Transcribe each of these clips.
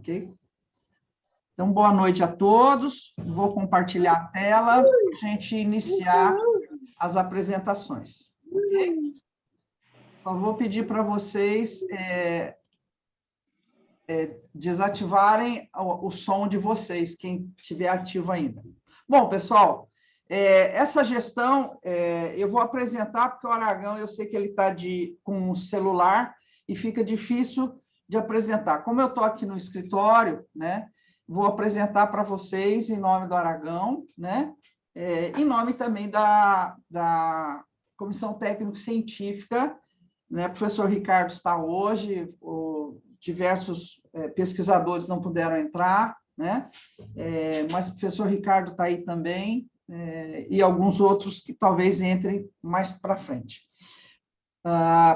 ok? Então, boa noite a todos. Vou compartilhar a tela para a gente iniciar as apresentações. Okay? Só vou pedir para vocês desativarem o som de vocês, quem estiver ativo ainda. Bom, pessoal, essa gestão eu vou apresentar, porque o Aragão, eu sei que ele está com um celular e fica difícil de apresentar. Como eu estou aqui no escritório, né, vou apresentar para vocês em nome do Aragão, né, em nome também da Comissão Técnico-Científica, né, o professor Ricardo está hoje, diversos pesquisadores não puderam entrar, né, mas o professor Ricardo está aí também, e alguns outros que talvez entrem mais para frente,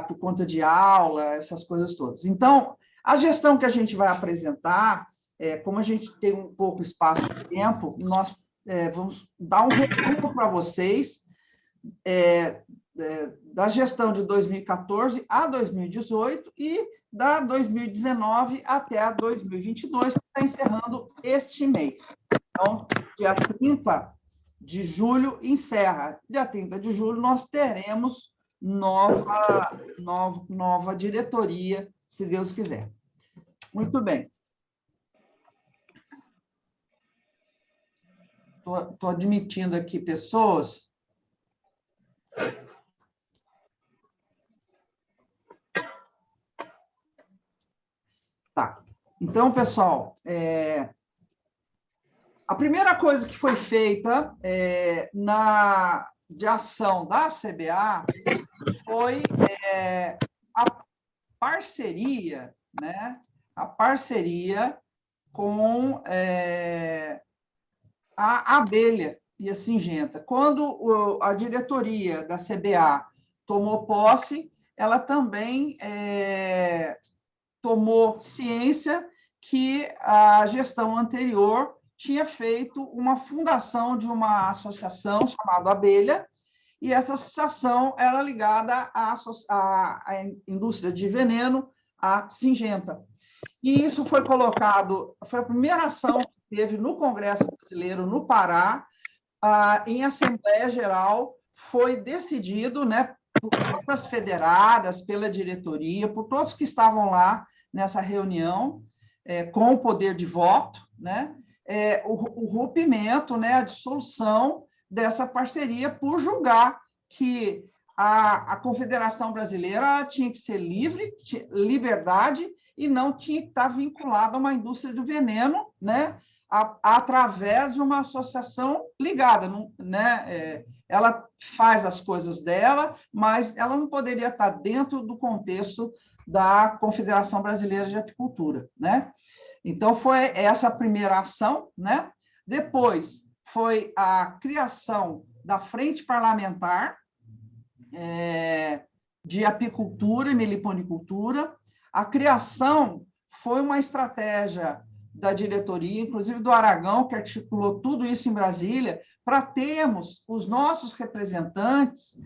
por conta de aula, essas coisas todas. Então, a gestão que a gente vai apresentar, como a gente tem um pouco espaço de tempo, nós vamos dar um resumo para vocês da gestão de 2014 a 2018 e da 2019 até a 2022, que está encerrando este mês. Então, dia 30 de julho encerra. Dia 30 de julho nós teremos nova diretoria, se Deus quiser. Muito bem. Estou admitindo aqui pessoas. Tá. Então, pessoal, a primeira coisa que foi feita de ação da CBA foi a parceria, né? A parceria com a abelha e a singenta. Quando a diretoria da CBA tomou posse, ela também tomou ciência que a gestão anterior tinha feito uma fundação de uma associação chamada Abelha, e essa associação era ligada à indústria de veneno, à Singenta. E isso foi colocado, foi a primeira ação que teve no Congresso Brasileiro, no Pará, em Assembleia Geral, foi decidido, né, por todas as federadas, pela diretoria, por todos que estavam lá nessa reunião, com o poder de voto, né, o rompimento, né, a dissolução dessa parceria por julgar que a Confederação Brasileira tinha que ser livre, liberdade, e não tinha que estar vinculada a uma indústria do veneno, né, através de uma associação ligada, né? Ela faz as coisas dela, mas ela não poderia estar dentro do contexto da Confederação Brasileira de Apicultura, né? Então, foi essa a primeira ação, né? Depois, foi a criação da Frente Parlamentar de Apicultura e Meliponicultura. A criação foi uma estratégia da diretoria, inclusive do Aragão, que articulou tudo isso em Brasília, para termos os nossos representantes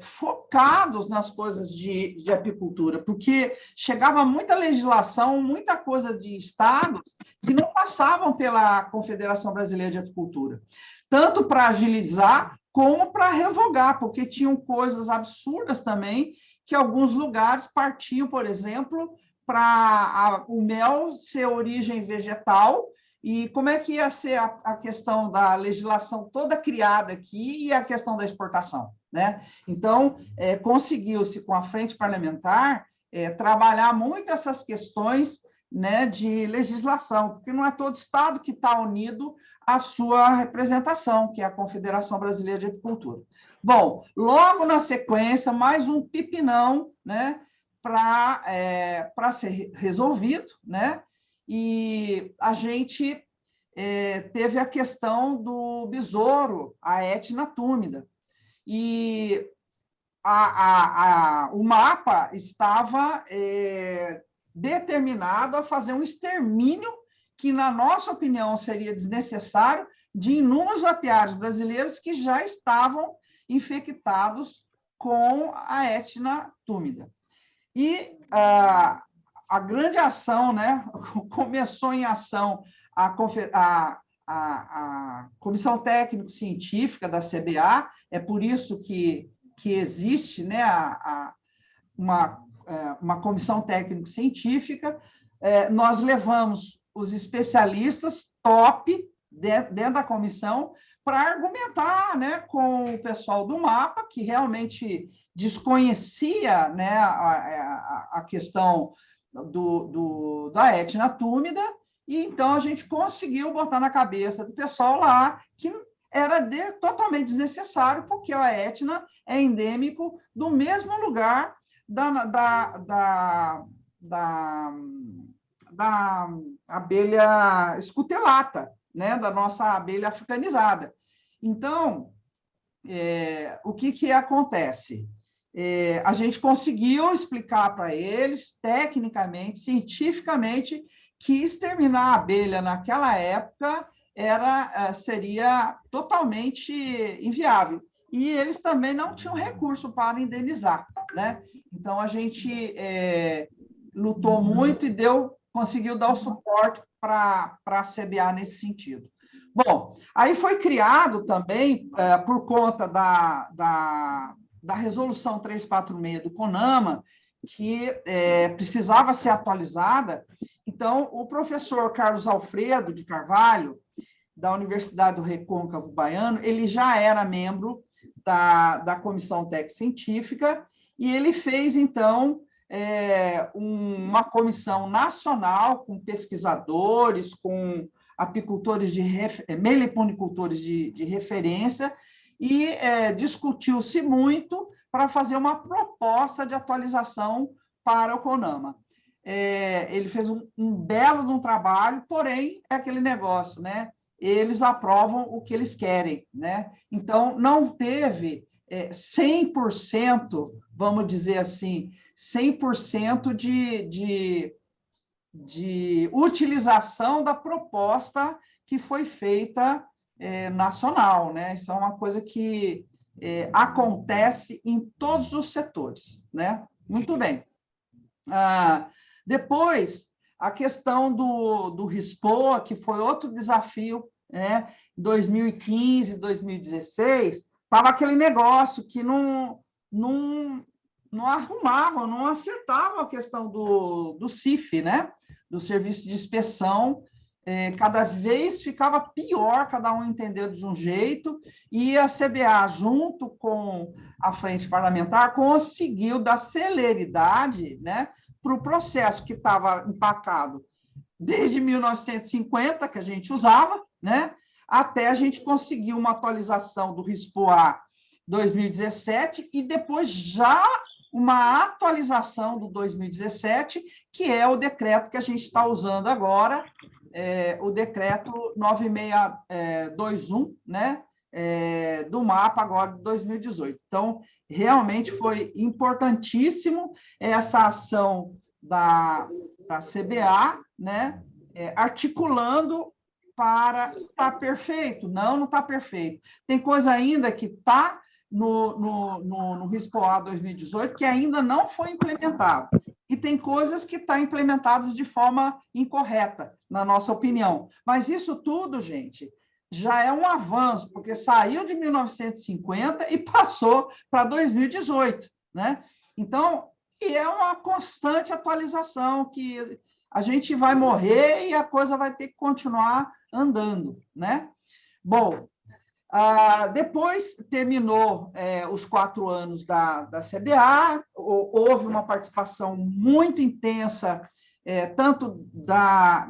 focados nas coisas de apicultura, porque chegava muita legislação, muita coisa de estados que não passavam pela Confederação Brasileira de Apicultura, tanto para agilizar como para revogar, porque tinham coisas absurdas também, que alguns lugares partiam, por exemplo, para o mel ser origem vegetal, e como é que ia ser a questão da legislação toda criada aqui e a questão da exportação, né? Então, conseguiu-se, com a frente parlamentar, trabalhar muito essas questões, né, de legislação, porque não é todo estado que está unido à sua representação, que é a Confederação Brasileira de Apicultura. Bom, logo na sequência, mais um pipinão, né, para ser resolvido, né? E a gente teve a questão do besouro, a Etna túmida, e o mapa estava determinado a fazer um extermínio que, na nossa opinião, seria desnecessário, de inúmeros apiários brasileiros que já estavam infectados com a Etna túmida. E a grande ação, né? Começou em ação a Comissão Técnico-Científica da CBA, é por isso que existe, né, uma comissão técnico-científica. Nós levamos os especialistas top dentro da comissão para argumentar, né, com o pessoal do MAPA, que realmente desconhecia, né, a questão da etna túmida, e então a gente conseguiu botar na cabeça do pessoal lá que era totalmente desnecessário, porque a etna é endêmico do mesmo lugar da abelha escutelata, né, da nossa abelha africanizada. Então, o que acontece? A gente conseguiu explicar para eles, tecnicamente, cientificamente, que exterminar a abelha naquela época seria totalmente inviável. E eles também não tinham recurso para indenizar, né? Então, a gente lutou muito e conseguiu dar o suporte para a CBA nesse sentido. Bom, aí foi criado também, por conta da resolução 346 do CONAMA, que precisava ser atualizada. Então, o professor Carlos Alfredo de Carvalho, da Universidade do Recôncavo Baiano, ele já era membro da Comissão Técnica Científica, e ele fez, então, uma comissão nacional com pesquisadores, com apicultores meliponicultores de referência, e discutiu-se muito para fazer uma proposta de atualização para o CONAMA. Ele fez um belo trabalho, porém, é aquele negócio, né? Eles aprovam o que eles querem, né? Então, não teve 100%, vamos dizer assim, 100% de utilização da proposta que foi feita nacional, né? Isso é uma coisa que acontece em todos os setores, né? Muito bem. Depois, a questão do RISPOA, que foi outro desafio, né? Em 2015, 2016, estava aquele negócio que não arrumavam, não acertavam a questão do CIF, né? Do Serviço de Inspeção. Cada vez ficava pior, cada um entendeu de um jeito, e a CBA, junto com a Frente Parlamentar, conseguiu dar celeridade, né, para o processo que estava empacado desde 1950, que a gente usava, né, até a gente conseguir uma atualização do RISPOA 2017, e depois já uma atualização do 2017, que é o decreto que a gente está usando agora, o decreto 9621, né, do MAPA agora de 2018. Então, realmente foi importantíssimo essa ação da CBA, né, articulando para estar perfeito. Não está perfeito. Tem coisa ainda que está no RISPOA 2018 que ainda não foi implementado. E tem coisas que estão implementadas de forma incorreta, na nossa opinião. Mas isso tudo, gente, já é um avanço, porque saiu de 1950 e passou para 2018, né? Então, é uma constante atualização, que a gente vai morrer e a coisa vai ter que continuar andando, né? Bom, depois terminou os 4 anos da CBA, houve uma participação muito intensa, tanto da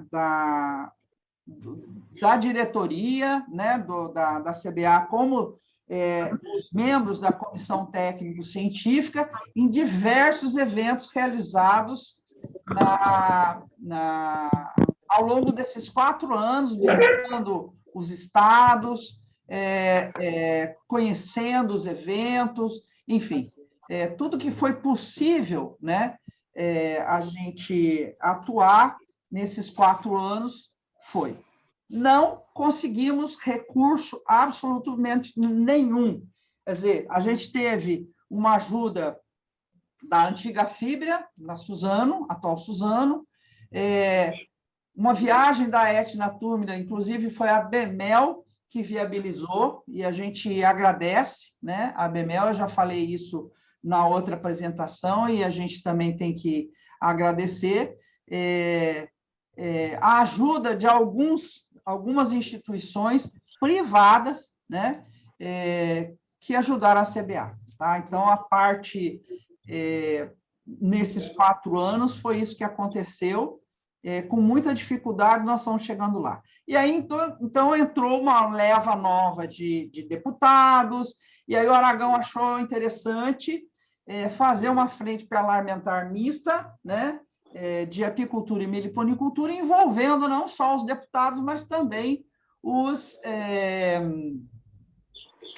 diretoria, né, da CBA, como os membros da Comissão Técnico-Científica, em diversos eventos realizados ao longo desses 4 anos, visitando os estados, conhecendo os eventos, enfim, tudo que foi possível, né, a gente atuar nesses 4 anos foi. Não conseguimos recurso absolutamente nenhum. Quer dizer, a gente teve uma ajuda da antiga Fíbria, da Suzano, atual Suzano, uma viagem da Etna Túmida, inclusive foi a Bemel que viabilizou, e a gente agradece, né? A Bemel, eu já falei isso na outra apresentação, e a gente também tem que agradecer a ajuda de algumas instituições privadas, né? Que ajudaram a CBA. Tá? Então, a parte, nesses 4 anos, foi isso que aconteceu, com muita dificuldade, nós estamos chegando lá. E aí, então entrou uma leva nova de deputados, e aí o Aragão achou interessante fazer uma frente parlamentar mista, né, de apicultura e meliponicultura, envolvendo não só os deputados, mas também os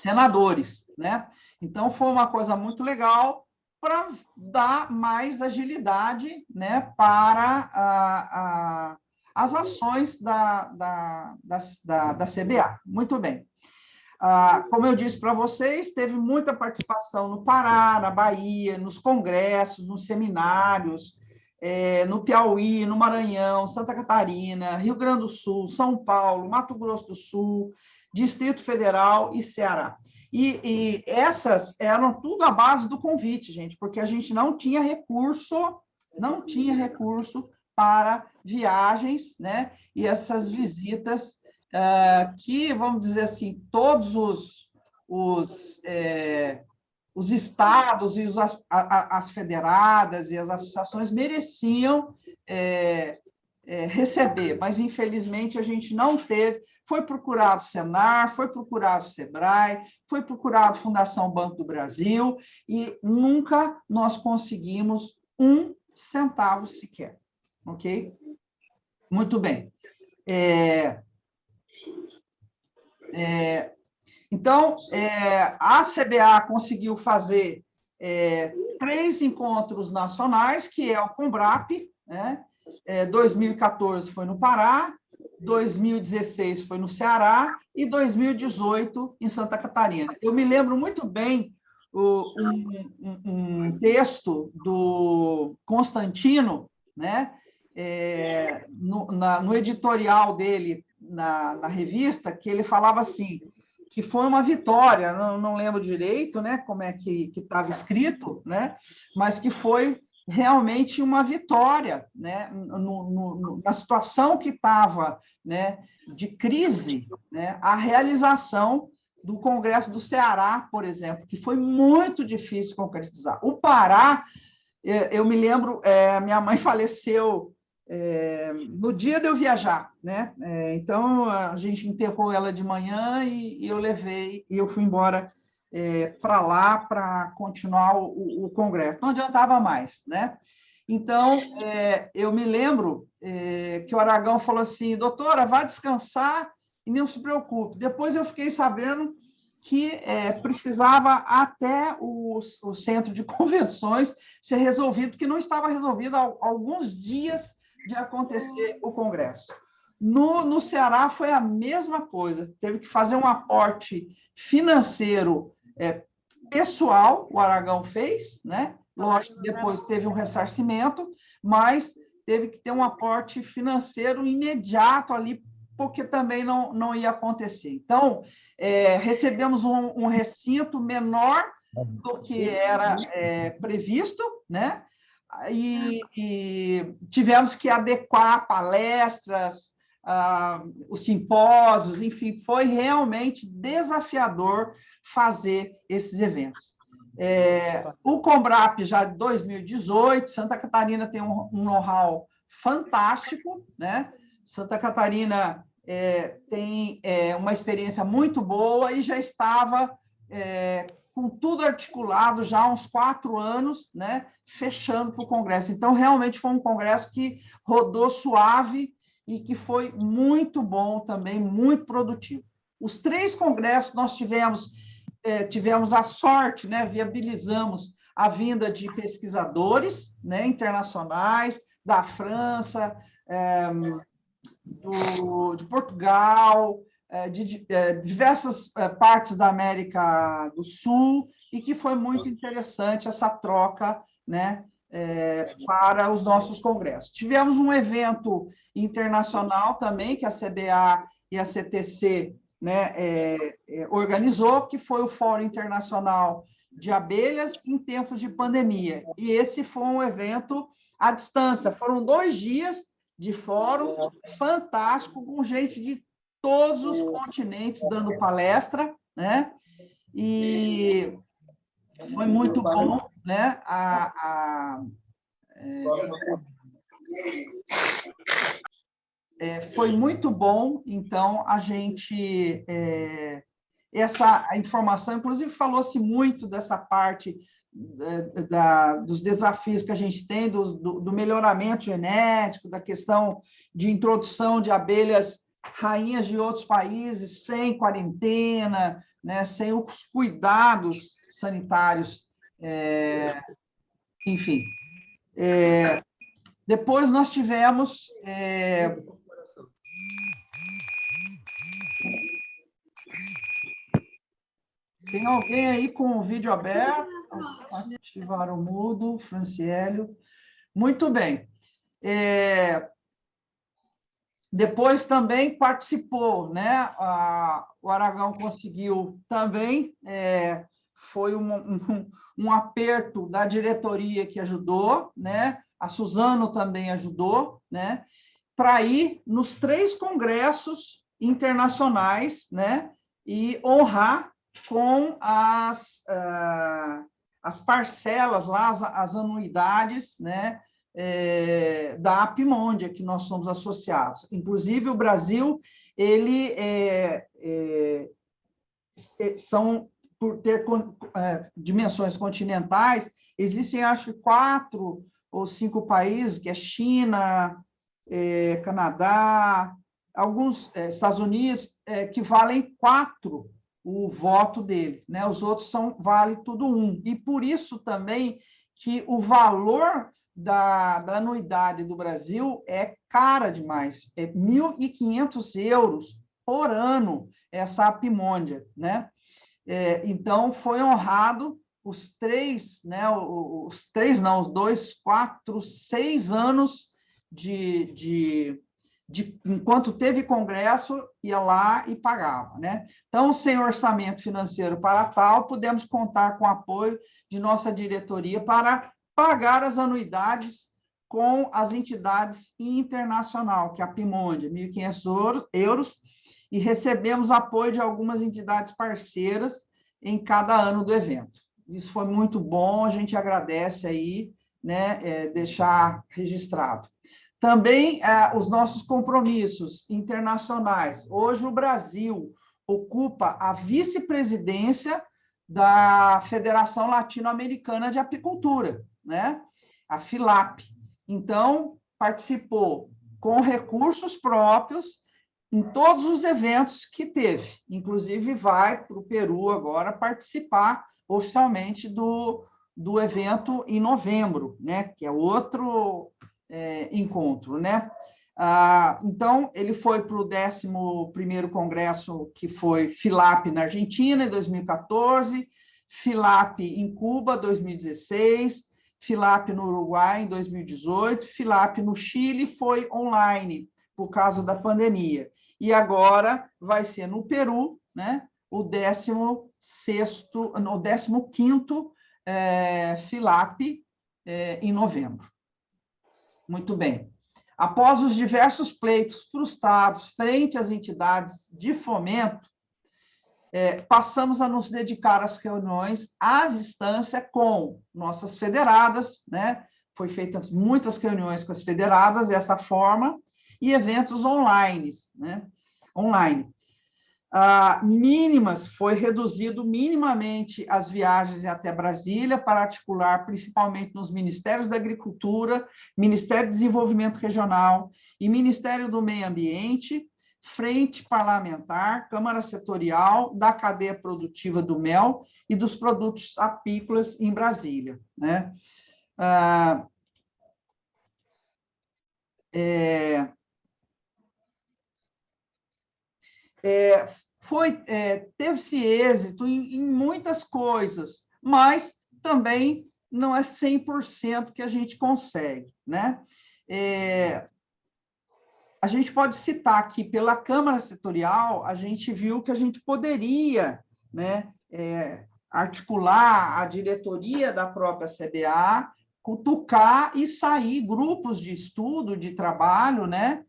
senadores, né? Então, foi uma coisa muito legal para dar mais agilidade, né, para as ações da CBA. Muito bem. Como eu disse para vocês, teve muita participação no Pará, na Bahia, nos congressos, nos seminários, no Piauí, no Maranhão, Santa Catarina, Rio Grande do Sul, São Paulo, Mato Grosso do Sul, Distrito Federal e Ceará. E essas eram tudo à base do convite, gente, porque a gente não tinha recurso para viagens, né? E essas visitas que, vamos dizer assim, todos os estados e as federadas e as associações mereciam receber, mas, infelizmente, a gente não teve. Foi procurado o Senar, foi procurado o Sebrae, foi procurado a Fundação Banco do Brasil, e nunca nós conseguimos 1 centavo sequer. Ok? Muito bem. Então, a CBA conseguiu fazer 3 encontros nacionais, que é o Combrap, né? 2014 foi no Pará, 2016 foi no Ceará e 2018 em Santa Catarina. Eu me lembro muito bem um texto do Constantino, né? No editorial dele na revista, que ele falava assim, que foi uma vitória, não lembro direito, né, como é que estava escrito, né, mas que foi realmente uma vitória, né, na situação que estava, né, de crise, né, a realização do Congresso do Ceará, por exemplo, que foi muito difícil concretizar. O Pará, eu me lembro, minha mãe faleceu no dia de eu viajar, né? Então, a gente enterrou ela de manhã e eu levei, e eu fui embora para lá para continuar o congresso. Não adiantava mais, né? Então, eu me lembro que o Aragão falou assim, doutora, vá descansar e não se preocupe. Depois eu fiquei sabendo que precisava até o centro de convenções ser resolvido, porque não estava resolvido há alguns dias de acontecer o congresso. No Ceará foi a mesma coisa, teve que fazer um aporte financeiro pessoal, o Aragão fez, né? Lógico, depois teve um ressarcimento, mas teve que ter um aporte financeiro imediato ali, porque também não ia acontecer. Então, recebemos um recinto menor do que era previsto, né? E tivemos que adequar palestras, os simpósios, enfim, foi realmente desafiador fazer esses eventos. O Combrap já de 2018, Santa Catarina tem um know-how fantástico, né? Santa Catarina tem uma experiência muito boa e já estava com tudo articulado já há uns 4 anos, né, fechando para o Congresso. Então, realmente foi um Congresso que rodou suave e que foi muito bom também, muito produtivo. Os 3 congressos nós tivemos a sorte, né, viabilizamos a vinda de pesquisadores, né, internacionais, da França, de Portugal, de diversas partes da América do Sul, e que foi muito interessante essa troca né, para os nossos congressos. Tivemos um evento internacional também, que a CBA e a CTC, né, organizou, que foi o Fórum Internacional de Abelhas em Tempos de Pandemia. E esse foi um evento à distância. Foram 2 dias de fórum fantástico, com gente de todos os continentes dando palestra, né? E foi muito bom, né? Foi muito bom, então, a gente... essa informação, inclusive, falou-se muito dessa parte dos desafios que a gente tem, do melhoramento genético, da questão de introdução de abelhas rainhas de outros países, sem quarentena, né, sem os cuidados sanitários, enfim. Depois nós tivemos... Tem alguém aí com o vídeo aberto? Ativar o mudo, Franciélio. Muito bem. Depois também participou, né? O Aragão conseguiu também, foi um aperto da diretoria que ajudou, né? A Suzano também ajudou, né? Para ir nos 3 congressos internacionais, né? E honrar com as parcelas lá, as anuidades, né? Da Apmondia, que nós somos associados. Inclusive, o Brasil, ele são, por ter dimensões continentais, existem, acho que, 4 ou 5 países, que é China, Canadá, alguns Estados Unidos, que valem 4 o voto dele, né? Os outros vale tudo 1. E por isso também que o valor da anuidade do Brasil é cara demais, é 1.500 euros por ano, essa Apmondia, né? Então, foi honrado os 3, né? Os 3, não, os 2, 4, 6 anos enquanto teve congresso, ia lá e pagava, né? Então, sem orçamento financeiro para tal, pudemos contar com o apoio de nossa diretoria para pagar as anuidades com as entidades internacionais, que é a Apmondia, 1.500 euros, e recebemos apoio de algumas entidades parceiras em cada ano do evento. Isso foi muito bom, a gente agradece aí, né, deixar registrado. Também os nossos compromissos internacionais. Hoje o Brasil ocupa a vice-presidência da Federação Latino-Americana de Apicultura, né? A FILAP. Então, participou com recursos próprios em todos os eventos que teve. Inclusive, vai para o Peru agora participar oficialmente do evento em novembro, né? Que é outro encontro, né? Então, ele foi para o 11º Congresso, que foi FILAP na Argentina, em 2014, FILAP em Cuba, 2016, FILAP no Uruguai, em 2018, FILAP no Chile, foi online, por causa da pandemia. E agora vai ser no Peru, né? O 15º FILAP em novembro. Muito bem. Após os diversos pleitos frustrados frente às entidades de fomento, passamos a nos dedicar às reuniões à distância com nossas federadas, né? Foi feitas muitas reuniões com as federadas dessa forma, e eventos online, né? Online. Foi reduzido minimamente as viagens até Brasília para articular, principalmente nos Ministérios da Agricultura, Ministério do Desenvolvimento Regional e Ministério do Meio Ambiente, Frente Parlamentar, Câmara Setorial da cadeia produtiva do mel e dos produtos apícolas em Brasília, né? Teve-se êxito em muitas coisas, mas também não é 100% que a gente consegue, né? A gente pode citar aqui, pela Câmara Setorial, a gente viu que a gente poderia, né, articular a diretoria da própria CBA, cutucar e sair grupos de estudo, de trabalho, né,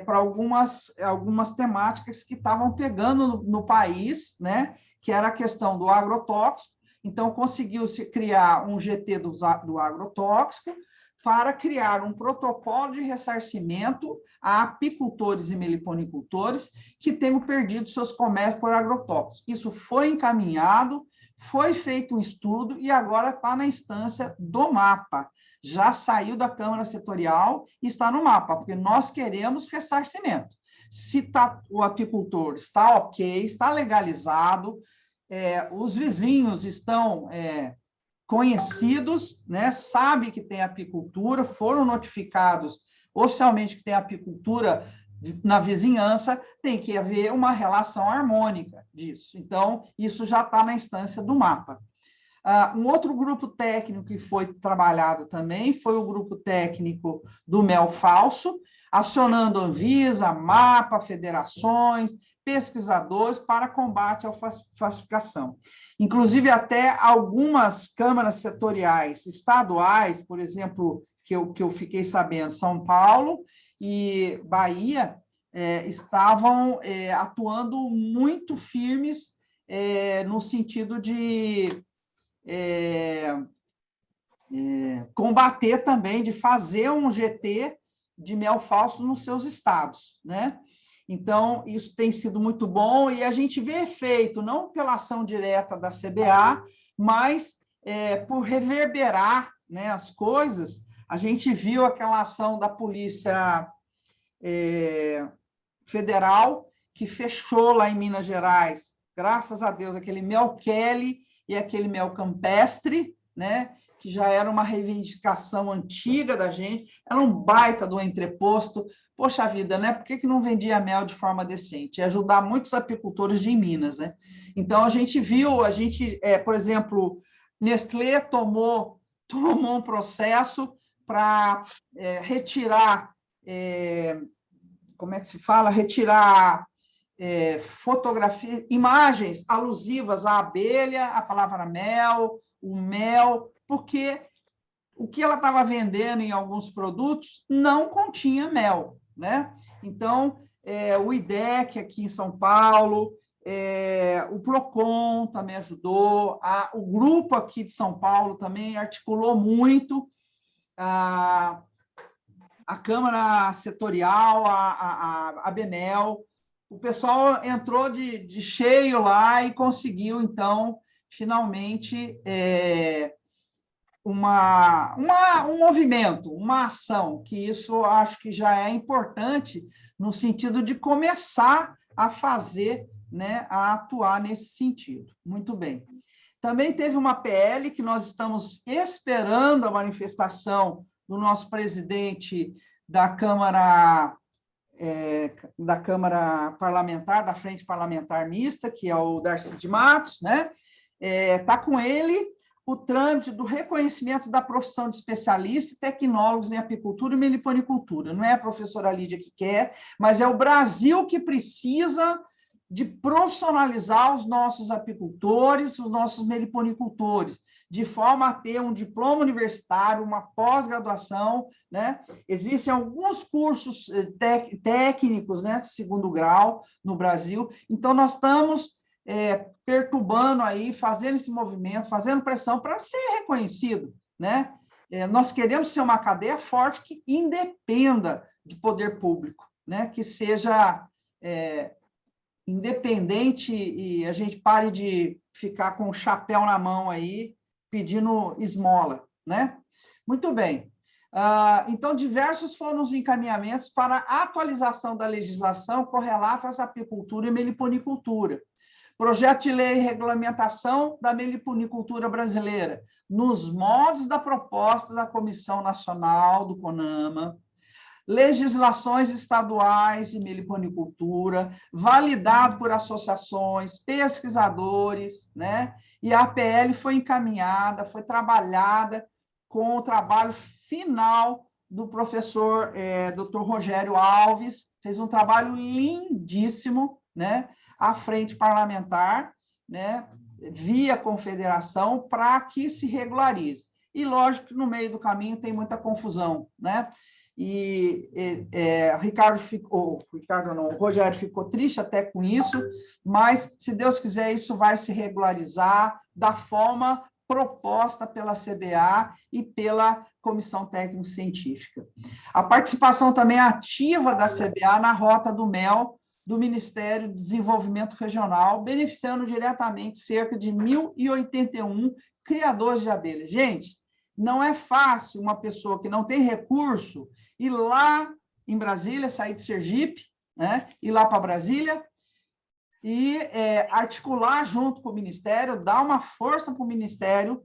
para algumas temáticas que estavam pegando no país, né, que era a questão do agrotóxico. Então, conseguiu-se criar um GT do agrotóxico para criar um protocolo de ressarcimento a apicultores e meliponicultores que tenham perdido seus comércios por agrotóxicos. Isso foi encaminhado, foi feito um estudo e agora está na instância do MAPA. Já saiu da Câmara Setorial e está no MAPA, porque nós queremos ressarcimento. Se o apicultor está ok, está legalizado, os vizinhos estão conhecidos, né, sabem que tem apicultura, foram notificados oficialmente que tem apicultura na vizinhança, tem que haver uma relação harmônica disso. Então, isso já está na instância do MAPA. Um outro grupo técnico que foi trabalhado também foi o grupo técnico do mel falso, acionando Anvisa, MAPA, federações, pesquisadores para combate à falsificação. Inclusive, até algumas câmaras setoriais estaduais, por exemplo, que eu fiquei sabendo, São Paulo e Bahia, estavam atuando muito firmes no sentido de combater também, de fazer um GT de mel falso nos seus estados, né? Então, isso tem sido muito bom e a gente vê efeito, não pela ação direta da CBA, mas por reverberar, né, as coisas. A gente viu aquela ação da Polícia Federal, que fechou lá em Minas Gerais, graças a Deus, aquele mel Kelly e aquele mel campestre, né, que já era uma reivindicação antiga da gente, era um baita do entreposto. Poxa vida, né? Por que não vendia mel de forma decente? Ia ajudar muitos apicultores de Minas, né? Então, a gente viu, por exemplo, Nestlé tomou um processo para retirar, como é que se fala? Retirar fotografia, imagens alusivas à abelha, a palavra mel, o mel, porque o que ela estava vendendo em alguns produtos não continha mel, né? Então, o IDEC aqui em São Paulo, o PROCON também ajudou, o grupo aqui de São Paulo também articulou muito, a Câmara Setorial, a ABMEL, o pessoal entrou de cheio lá e conseguiu, então, finalmente, um movimento, uma ação, que isso acho que já é importante no sentido de começar a fazer, né, a atuar nesse sentido. Muito bem. Também teve uma PL que nós estamos esperando a manifestação do nosso presidente da Câmara Parlamentar, da Frente Parlamentar Mista, que é o Darcy de Matos, né? Está com ele o trâmite do reconhecimento da profissão de especialista e tecnólogos em apicultura e meliponicultura. Não é a professora Lídia que quer, mas é o Brasil que precisa de profissionalizar os nossos apicultores, os nossos meliponicultores, de forma a ter um diploma universitário, uma pós-graduação, né? Existem alguns cursos técnicos, né, de segundo grau no Brasil, então nós estamos perturbando aí, fazendo esse movimento, fazendo pressão para ser reconhecido, né? Nós queremos ser uma cadeia forte que independa de poder público, né? Que seja independente e a gente pare de ficar com o chapéu na mão aí, pedindo esmola, né? Muito bem. Então, diversos foram os encaminhamentos para a atualização da legislação correlata à apicultura e meliponicultura. Projeto de lei e regulamentação da meliponicultura brasileira, nos moldes da proposta da Comissão Nacional do CONAMA, legislações estaduais de meliponicultura, validado por associações, pesquisadores, né? E a APL foi encaminhada, foi trabalhada com o trabalho final do professor Dr. Rogério Alves, fez um trabalho lindíssimo, né? À frente parlamentar, né? Via confederação, para que se regularize. E, lógico, que no meio do caminho tem muita confusão, né? O Rogério ficou triste até com isso, mas, se Deus quiser, isso vai se regularizar da forma proposta pela CBA e pela Comissão Técnico-Científica. A participação também ativa da CBA na Rota do Mel, do Ministério do Desenvolvimento Regional, beneficiando diretamente cerca de 1.081 criadores de abelhas. Gente, não é fácil uma pessoa que não tem recurso ir lá em Brasília, sair de Sergipe, né, ir lá para Brasília e articular junto com o Ministério, dar uma força para o Ministério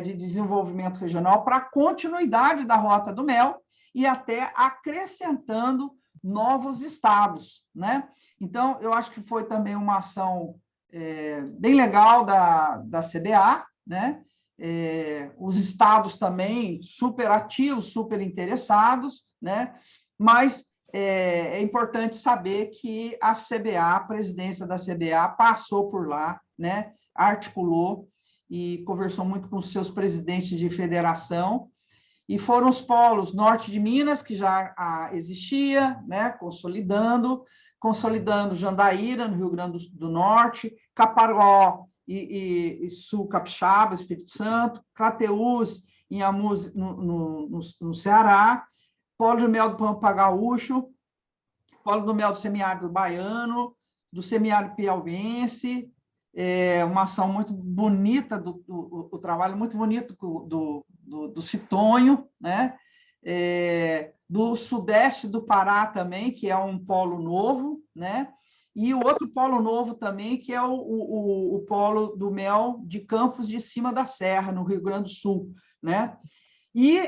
de Desenvolvimento Regional para a continuidade da Rota do Mel e até acrescentando novos estados, né? Então, eu acho que foi também uma ação bem legal da CBA, né? Os estados também super ativos, super interessados, né? Mas é importante saber que a CBA, a presidência da CBA, passou por lá, né? Articulou e conversou muito com os seus presidentes de federação, e foram os polos norte de Minas, que já existia, né? Consolidando Jandaíra, no Rio Grande do Norte, Caparó e Sul Capixaba, Espírito Santo, Crateús, em Amus, no Ceará, Polo do Mel do Pampa Gaúcho, Polo do Mel do Semiárido Baiano, do Semiárido Piauiense, uma ação muito bonita, o trabalho muito bonito do Citonho, né? Do sudeste do Pará também, que é um polo novo, né? E o outro polo novo também, que é o polo do mel de Campos de Cima da Serra, no Rio Grande do Sul, né? E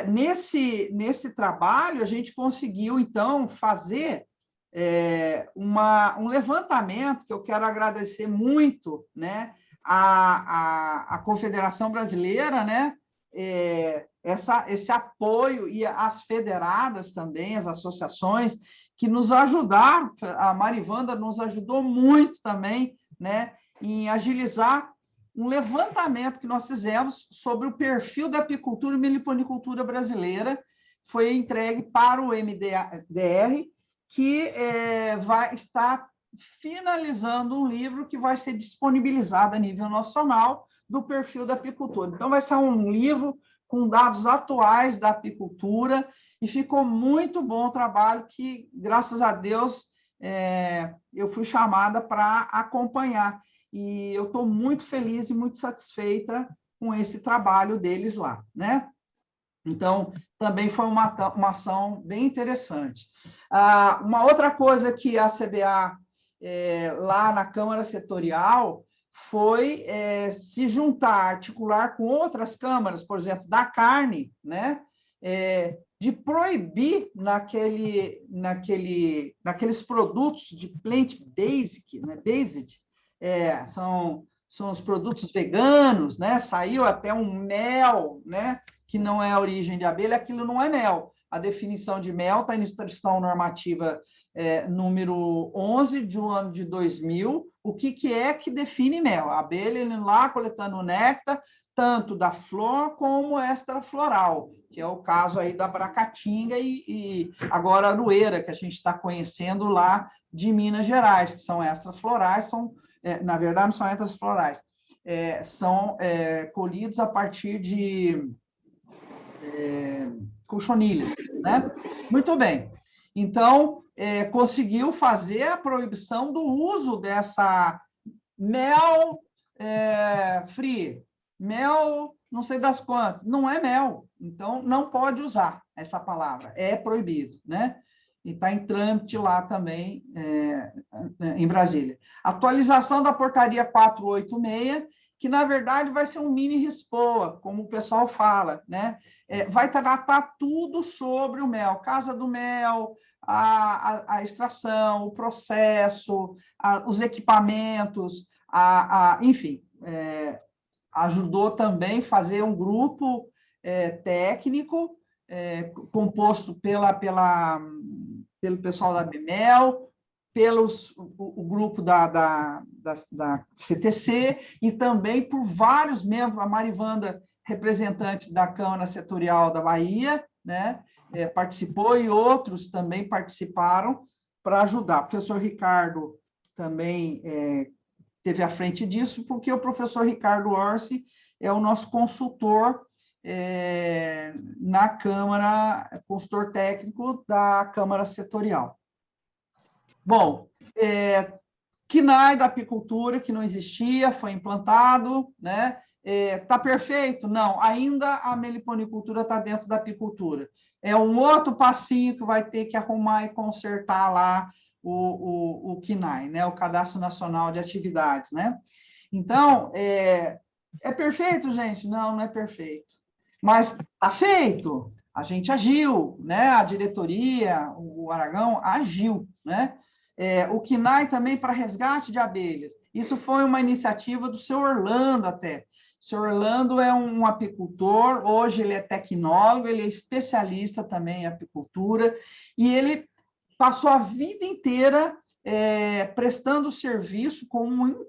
nesse trabalho, a gente conseguiu, então, fazer um levantamento, que eu quero agradecer muito, né, à Confederação Brasileira, né, esse apoio, e as federadas também, as associações, que nos ajudaram. A Marivanda nos ajudou muito também, né, em agilizar um levantamento que nós fizemos sobre o perfil da apicultura e meliponicultura brasileira. Foi entregue para o MDR, que vai estar finalizando um livro que vai ser disponibilizado a nível nacional do perfil da apicultura. Então, vai ser um livro com dados atuais da apicultura, e ficou muito bom o trabalho que, graças a Deus, eu fui chamada para acompanhar. E eu estou muito feliz e muito satisfeita com esse trabalho deles lá, né? Então, também foi uma ação bem interessante. Uma outra coisa que a CBA, lá na Câmara Setorial, foi se juntar, articular com outras câmaras, por exemplo, da carne, né? De proibir naqueles produtos de plant-based, né? São os produtos veganos, né? Saiu até um mel, né? Que não é a origem de abelha, aquilo não é mel. A definição de mel está em Instrução Normativa número 11 do ano de 2000. O que é que define mel? A abelha ele lá coletando o néctar, tanto da flor como extrafloral, que é o caso aí da bracatinga e agora a aroeira, que a gente está conhecendo lá de Minas Gerais, que são extraflorais, na verdade não são extraflorais, são colhidos a partir de cochonilhas, né? Muito bem. Então, conseguiu fazer a proibição do uso dessa mel free, mel não sei das quantas, não é mel, então não pode usar essa palavra, é proibido, né? E está em trâmite lá também, em Brasília. Atualização da portaria 486, que, na verdade, vai ser um mini RISPOA, como o pessoal fala, né? Vai tratar tudo sobre o mel, casa do mel, a extração, o processo, os equipamentos, enfim, ajudou também a fazer um grupo técnico composto pelo pessoal da Bemel, o grupo da CTC e também por vários membros, a Marivanda, representante da Câmara Setorial da Bahia, né, participou e outros também participaram para ajudar. O professor Ricardo também teve à frente disso, porque o professor Ricardo Orsi é o nosso consultor na Câmara, consultor técnico da Câmara Setorial. Bom, KNAI da apicultura, que não existia, foi implantado, né? Está perfeito? Não, ainda a meliponicultura está dentro da apicultura. É um outro passinho que vai ter que arrumar e consertar lá o KNAI, né? O Cadastro Nacional de Atividades, né? Então, é perfeito, gente? Não, não é perfeito. Mas está feito, a gente agiu, né? A diretoria, o Aragão agiu, né? O KNAI também para resgate de abelhas. Isso foi uma iniciativa do seu Orlando até. O seu Orlando é um apicultor, hoje ele é tecnólogo, ele é especialista também em apicultura, e ele passou a vida inteira prestando serviço como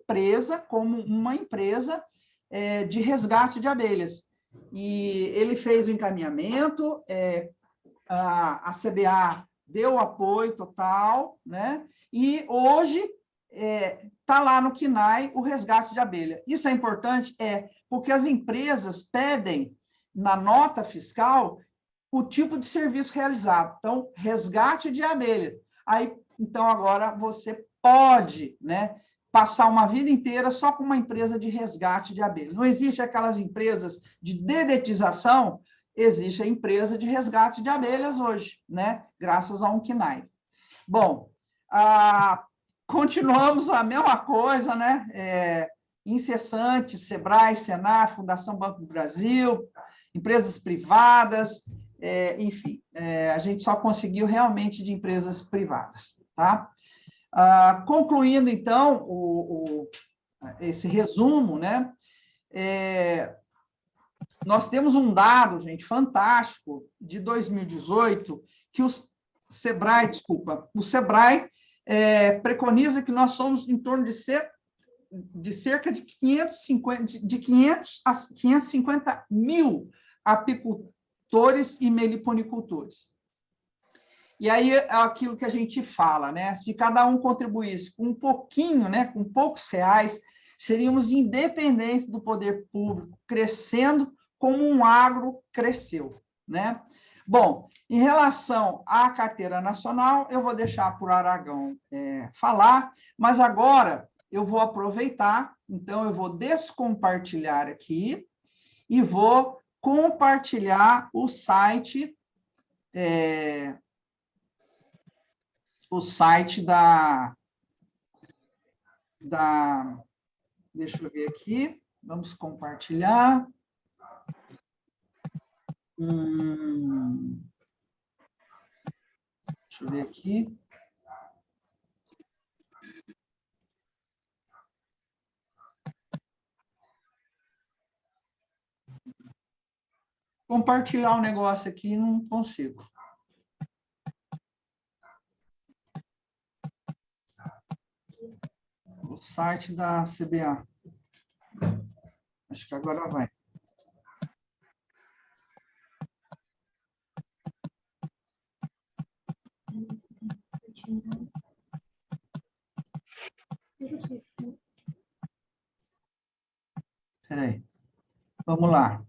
uma empresa de resgate de abelhas. E ele fez o encaminhamento, a CBA deu apoio total, né? E hoje está lá no KNAI o resgate de abelha. Isso é importante, porque as empresas pedem na nota fiscal o tipo de serviço realizado. Então, resgate de abelha. Aí, então, agora você pode, né, passar uma vida inteira só com uma empresa de resgate de abelha. Não existe aquelas empresas de dedetização, existe a empresa de resgate de abelhas hoje, né? Graças a um KNAI. Bom, continuamos a mesma coisa, né? Incessante, SEBRAE, SENAR, Fundação Banco do Brasil, empresas privadas, enfim, a gente só conseguiu realmente de empresas privadas, tá? Concluindo, então, esse resumo, né? Nós temos um dado, gente, fantástico, de 2018, que o SEBRAE preconiza que nós somos em torno de cerca de 500 a 550 mil apicultores e meliponicultores. E aí é aquilo que a gente fala, né? Se cada um contribuísse com um pouquinho, né, com poucos reais, seríamos independentes do poder público, crescendo como um agro cresceu, né? Bom, em relação à carteira nacional, eu vou deixar para o Aragão falar, mas agora eu vou aproveitar, então eu vou descompartilhar aqui e vou compartilhar o site deixa eu ver aqui, vamos compartilhar. Deixa eu ver aqui. Compartilhar um negócio aqui, não consigo. O site da CBA. Acho que agora vai. Espera aí. Vamos lá.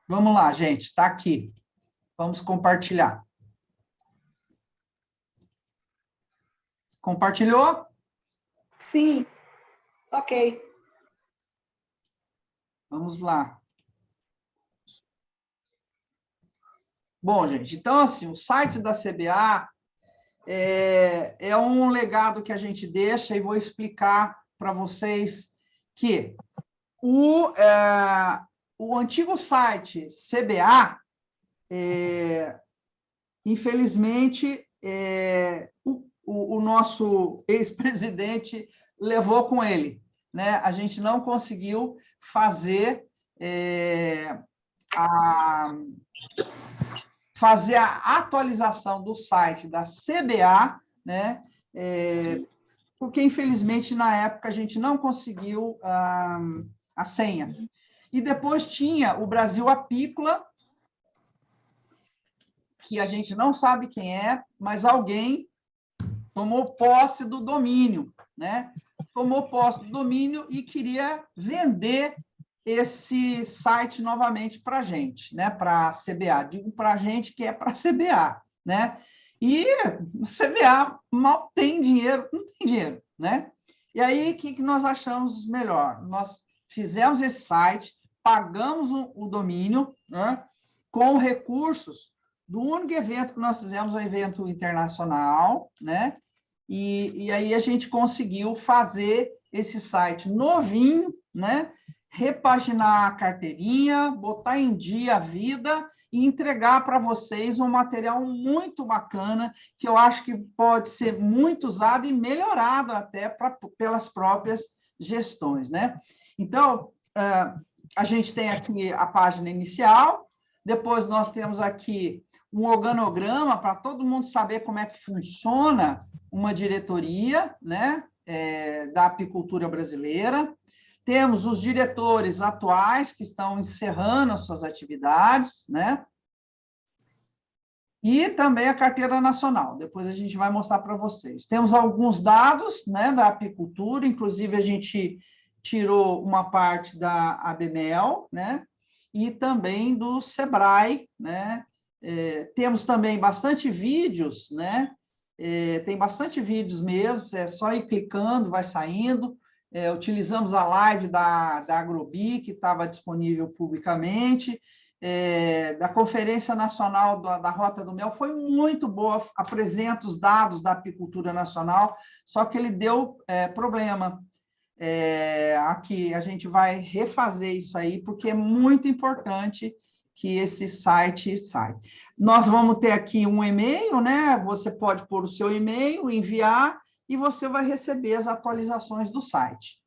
Vamos lá, gente. Está aqui. Vamos compartilhar. Compartilhou? Sim. Ok. Vamos lá. Bom, gente, então, assim, o site da CBA é um legado que a gente deixa, e vou explicar para vocês que o antigo site CBA, infelizmente, o nosso ex-presidente levou com ele, né? A gente não conseguiu fazer a atualização do site da CBA, né? Porque, infelizmente, na época, a gente não conseguiu a senha. E depois tinha o Brasil Apícola, que a gente não sabe quem é, mas alguém tomou posse do domínio, né? Tomou posse do domínio e queria vender esse site novamente para a gente, né? Para a CBA. Digo para a gente que é para a CBA, né? E a CBA mal tem dinheiro, não tem dinheiro, né? E aí, o que nós achamos melhor? Nós fizemos esse site, pagamos o domínio, né? Com recursos do único evento que nós fizemos, um evento internacional, né? E aí a gente conseguiu fazer esse site novinho, né? Repaginar a carteirinha, botar em dia a vida e entregar para vocês um material muito bacana, que eu acho que pode ser muito usado e melhorado até pelas próprias gestões, né? Então, a gente tem aqui a página inicial, depois nós temos aqui um organograma para todo mundo saber como é que funciona uma diretoria, né, da apicultura brasileira. Temos os diretores atuais que estão encerrando as suas atividades, né? E também a carteira nacional. Depois a gente vai mostrar para vocês. Temos alguns dados, né, da apicultura, inclusive a gente tirou uma parte da ABMEL, né? E também do SEBRAE, né? Temos também bastante vídeos, né? Tem bastante vídeos mesmo, é só ir clicando, vai saindo. Utilizamos a live da Agrobi, que estava disponível publicamente, da Conferência Nacional da Rota do Mel, foi muito boa, apresenta os dados da apicultura nacional, só que ele deu problema. Aqui a gente vai refazer isso aí, porque é muito importante que esse site saia. Nós vamos ter aqui um e-mail, né? Você pode pôr o seu e-mail, enviar, e você vai receber as atualizações do site.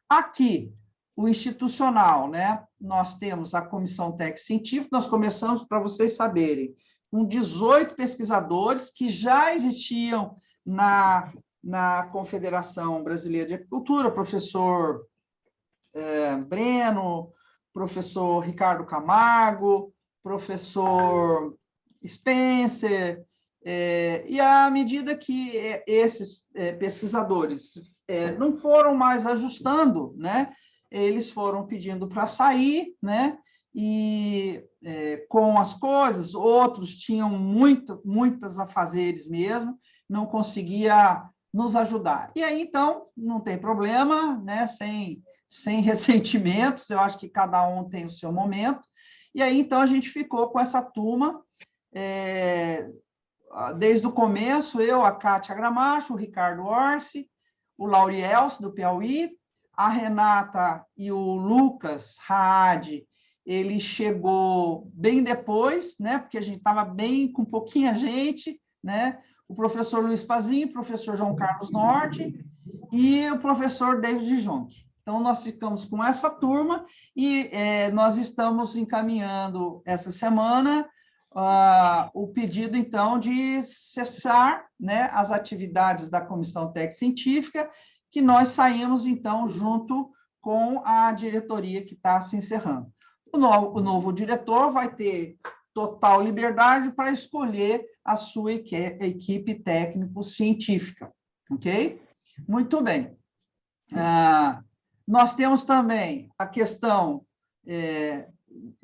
Aqui, o institucional, né? Nós temos a Comissão Técnica Científica, nós começamos, para vocês saberem, com 18 pesquisadores que já existiam na Confederação Brasileira de Apicultura, professor Breno, professor Ricardo Camargo, professor Spencer, e à medida que esses pesquisadores não foram mais ajustando, né, eles foram pedindo para sair, né, e com as coisas, outros tinham muitas afazeres mesmo, não conseguia nos ajudar. E aí, então, não tem problema, né, sem ressentimentos, eu acho que cada um tem o seu momento, e aí, então, a gente ficou com essa turma, desde o começo, eu, a Kátia Gramacho, o Ricardo Orsi, o Laurielso, do Piauí, a Renata e o Lucas Raad, ele chegou bem depois, né, porque a gente estava bem com pouquinha gente, né, o professor Luiz Pazinho, o professor João Carlos Norte e o professor David Jonk. Então, nós ficamos com essa turma e nós estamos encaminhando essa semana o pedido, então, de cessar, né, as atividades da Comissão Técnica Científica, que nós saímos, então, junto com a diretoria que está se encerrando. O novo diretor vai ter total liberdade para escolher a sua equipe técnico-científica, ok? Muito bem. Nós temos também a questão,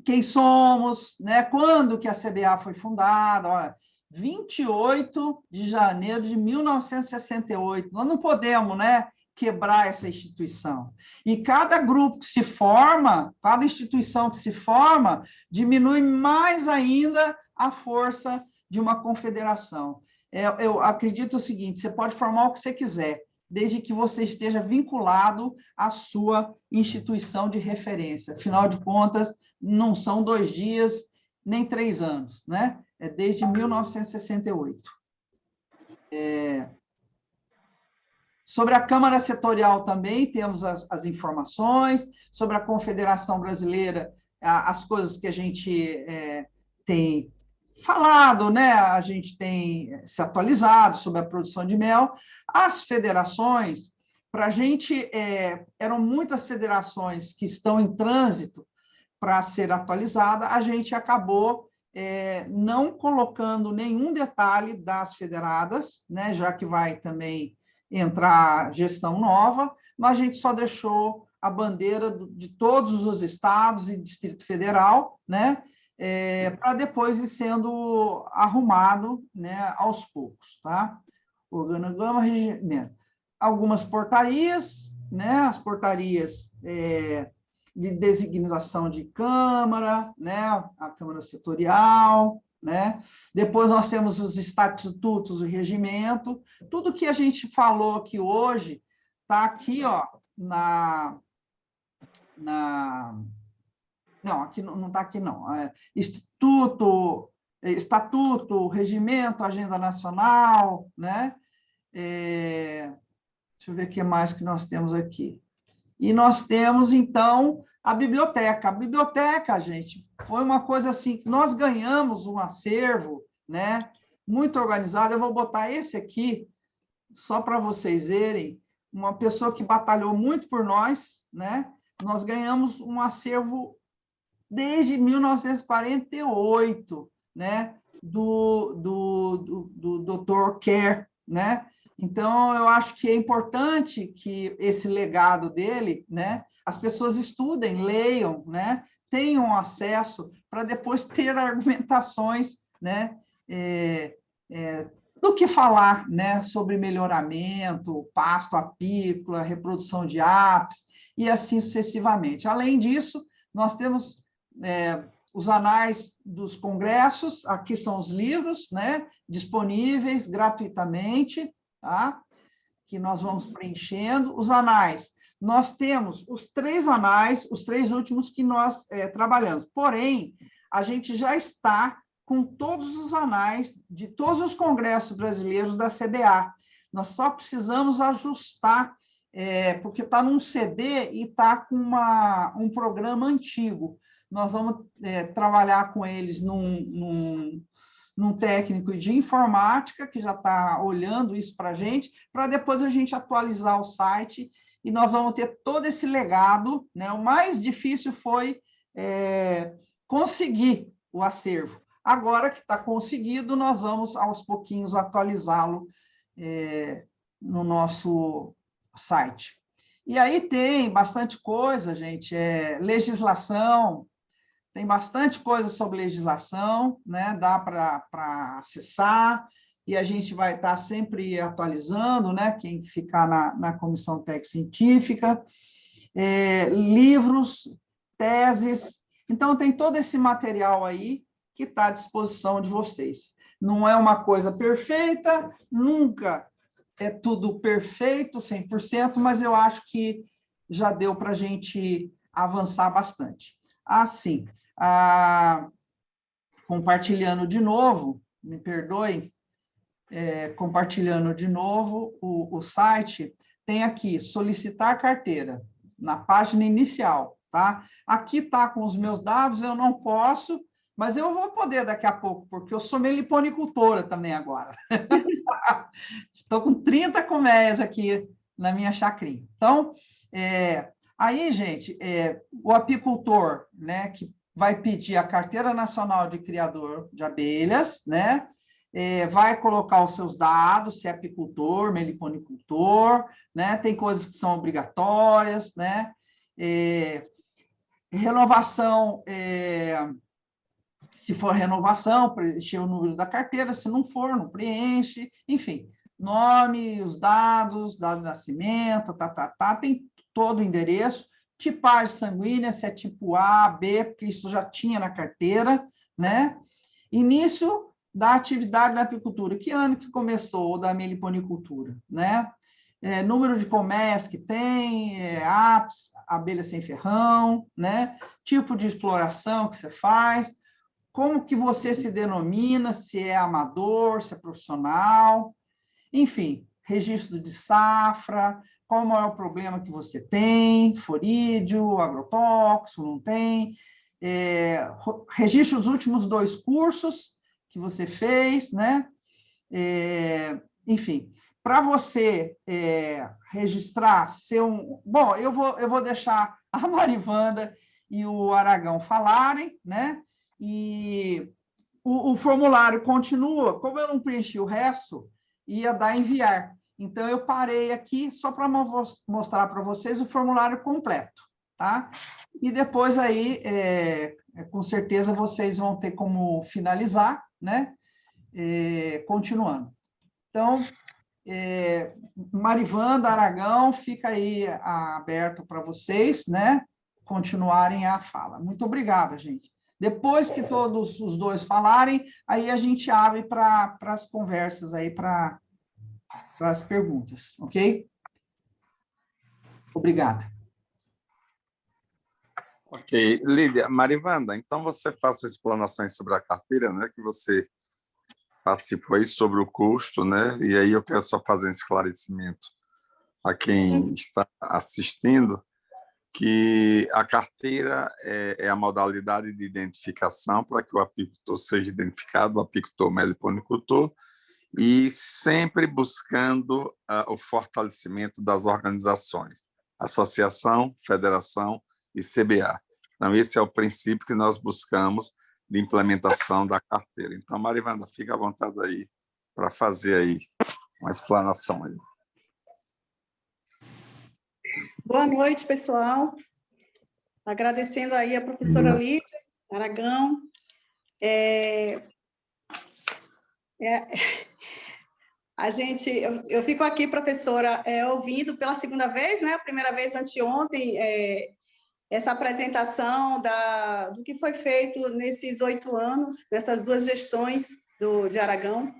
quem somos, né? Quando que a CBA foi fundada? Olha, 28 de janeiro de 1968. Nós não podemos, né, quebrar essa instituição. E cada grupo que se forma, cada instituição que se forma, diminui mais ainda a força de uma confederação. eu acredito o seguinte, você pode formar o que você quiser, desde que você esteja vinculado à sua instituição de referência. Afinal de contas, não são 2 dias, nem 3 anos, né? É desde 1968. Sobre a Câmara Setorial também temos as informações, sobre a Confederação Brasileira, as coisas que a gente tem falado, né? A gente tem se atualizado sobre a produção de mel. As federações, para a gente, eram muitas federações que estão em trânsito para ser atualizada, a gente acabou não colocando nenhum detalhe das federadas, né? Já que vai também entrar gestão nova, mas a gente só deixou a bandeira de todos os estados e Distrito Federal, né? Para depois ir sendo arrumado, né, aos poucos, tá? Organograma, regimento. Algumas portarias, né? As portarias de designação de Câmara, né? A Câmara Setorial, né? Depois nós temos os estatutos, o regimento, tudo que a gente falou aqui hoje está aqui, ó, não, aqui não está aqui, não. Estatuto, regimento, agenda nacional, né? Deixa eu ver o que mais que nós temos aqui. E nós temos, então, a biblioteca. A biblioteca, gente, foi uma coisa assim, que nós ganhamos um acervo, né, muito organizado. Eu vou botar esse aqui, só para vocês verem, uma pessoa que batalhou muito por nós, né? Nós ganhamos um acervo desde 1948, né, do Dr. Kerr, né? Então, eu acho que é importante que esse legado dele, né, as pessoas estudem, leiam, né, tenham acesso para depois ter argumentações, né, do que falar, né, sobre melhoramento, pasto apícola, reprodução de apis e assim sucessivamente. Além disso, nós temos os anais dos congressos, aqui são os livros, né, disponíveis gratuitamente, tá? Que nós vamos preenchendo. Os anais, nós temos os 3 anais, os 3 últimos que nós trabalhamos. Porém, a gente já está com todos os anais de todos os congressos brasileiros da CBA. Nós só precisamos ajustar, porque está num CD e está com um programa antigo. Nós vamos trabalhar com eles num técnico de informática, que já está olhando isso para a gente, para depois a gente atualizar o site, e nós vamos ter todo esse legado, né? O mais difícil foi conseguir o acervo. Agora que está conseguido, nós vamos, aos pouquinhos, atualizá-lo no nosso site. E aí tem bastante coisa, gente, legislação, tem bastante coisa sobre legislação, né? Dá para acessar, e a gente vai estar sempre atualizando, né? Quem ficar na comissão técnica científica, livros, teses. Então, tem todo esse material aí que está à disposição de vocês. Não é uma coisa perfeita, nunca é tudo perfeito, 100%, mas eu acho que já deu para a gente avançar bastante. Assim, compartilhando de novo, me perdoe, compartilhando de novo o site, tem aqui, solicitar carteira, na página inicial, tá? Aqui está com os meus dados, eu não posso, mas eu vou poder daqui a pouco, porque eu sou meliponicultora também agora. Estou com 30 colmeias aqui na minha chacrinha. Então, aí, gente, o apicultor, né, que vai pedir a Carteira Nacional de Criador de Abelhas, né, vai colocar os seus dados, se é apicultor, meliponicultor, né, tem coisas que são obrigatórias, né, renovação, se for renovação, preencher o número da carteira, se não for, não preenche, enfim, nome, os dados, dado de nascimento, tem todo o endereço, tipagem sanguínea, se é tipo A, B, porque isso já tinha na carteira, né? E nisso, da atividade da apicultura. Que ano que começou da meliponicultura, né? Número de colmeias que tem, apis, abelha sem ferrão, né? Tipo de exploração que você faz, como que você se denomina, se é amador, se é profissional, enfim, registro de safra, qual o maior problema que você tem, florídeo, agrotóxico, não tem, registro dos últimos 2 cursos que você fez, né? Enfim, para você registrar ser um... Bom, eu vou deixar a Marivanda e o Aragão falarem, né? E o formulário continua, como eu não preenchi o resto, ia dar enviar. Então, eu parei aqui só para mostrar para vocês o formulário completo, tá? E depois aí, com certeza, vocês vão ter como finalizar, né? Continuando. Então, Marivanda, Aragão, fica aí aberto para vocês, né? Continuarem a fala. Muito obrigada, gente. Depois que todos os 2 falarem, aí a gente abre para as conversas aí, para as perguntas, ok? Obrigada. Ok. Lívia, Marivanda, então você faça explanações sobre a carteira, né, que você participou aí, sobre o custo, né, e aí eu quero só fazer um esclarecimento a quem está assistindo, que a carteira é a modalidade de identificação para que o apicultor seja identificado, o apicultor meliponicultor, e sempre buscando o fortalecimento das organizações, associação, federação e CBA. Então, esse é o princípio que nós buscamos de implementação da carteira. Então, Marivanda, fica à vontade aí para fazer aí uma explanação aí. Boa noite, pessoal. Agradecendo aí a professora Lívia Aragão. Eu fico aqui, professora, ouvindo pela segunda vez, né? A primeira vez anteontem, essa apresentação do que foi feito nesses 8 anos, nessas 2 gestões de Aragão,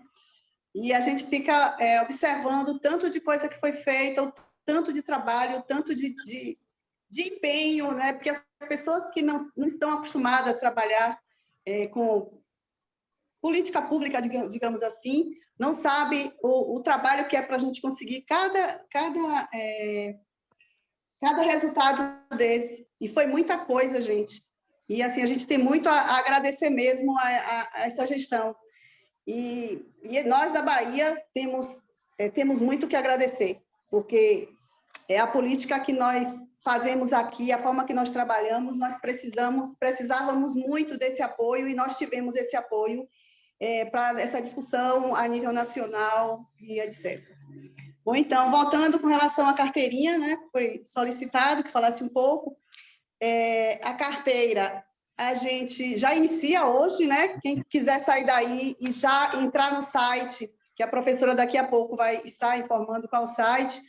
e a gente fica observando o tanto de coisa que foi feita, o tanto de trabalho, o tanto de empenho, né? Porque as pessoas que não estão acostumadas a trabalhar com política pública, digamos assim, não sabem o trabalho que é para a gente conseguir cada resultado desse. E foi muita coisa, gente. E, assim, a gente tem muito a agradecer mesmo a essa gestão. E nós, da Bahia, temos muito que agradecer, porque é a política que nós fazemos aqui, a forma que nós trabalhamos, nós precisávamos muito desse apoio, e nós tivemos esse apoio para essa discussão a nível nacional e etc. Bom, então, voltando com relação à carteirinha, né, que foi solicitado, que falasse um pouco, a carteira, a gente já inicia hoje, né? Quem quiser sair daí e já entrar no site, que a professora daqui a pouco vai estar informando qual site,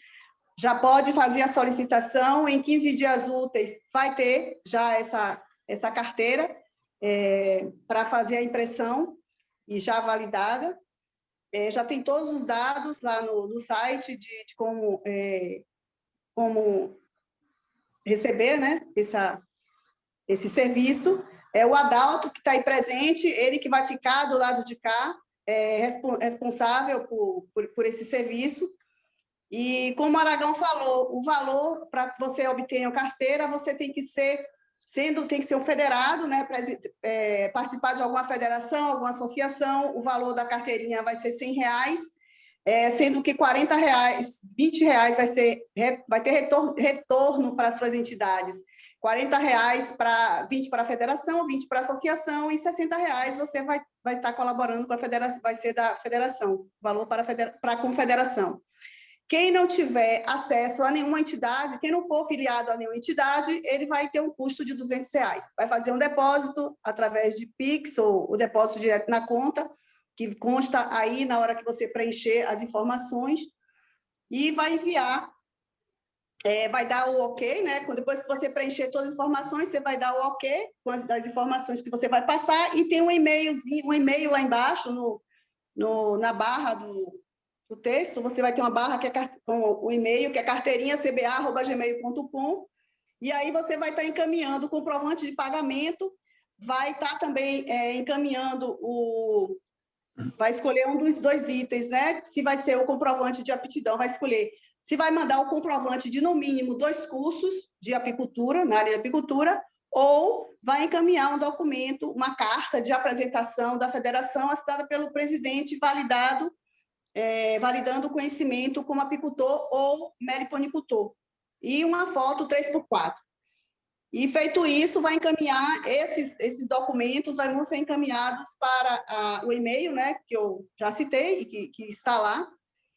já pode fazer a solicitação. Em 15 dias úteis vai ter já essa carteira para fazer a impressão e já validada. Já tem todos os dados lá no site de como receber, né, esse serviço. O Adalto, que está aí presente, ele que vai ficar do lado de cá, responsável por esse serviço. E, como o Aragão falou, o valor para que você obtenha a carteira, você tem que ser um federado, né, participar de alguma federação, alguma associação. O valor da carteirinha vai ser R$100, sendo que R$40, R$20 vai ter retorno para as suas entidades. R$40 para 20 para a federação, 20 para a associação, e R$60 você vai estar colaborando com a federação, vai ser da federação, valor para a confederação. Quem não tiver acesso a nenhuma entidade, quem não for filiado a nenhuma entidade, ele vai ter um custo de R$200. Vai fazer um depósito através de Pix ou o depósito direto na conta, que consta aí na hora que você preencher as informações, e vai enviar vai dar o ok, né? Depois que você preencher todas as informações, você vai dar o ok com as informações que você vai passar, e tem um e-mail lá embaixo, na barra do texto, você vai ter uma barra que é com o e-mail, que é carteirinhacba@gmail.com, e aí você vai estar encaminhando o comprovante de pagamento, vai estar também encaminhando vai escolher um dos 2 itens, né? Se vai ser o comprovante de aptidão, vai escolher se vai mandar o comprovante de, no mínimo, 2 cursos de apicultura, na área de apicultura, ou vai encaminhar um documento, uma carta de apresentação da federação assinada pelo presidente, validando o conhecimento como apicultor ou meliponicultor, e uma foto 3x4. E, feito isso, vai encaminhar esses documentos, vão ser encaminhados para o e-mail, né, que eu já citei, e que está lá.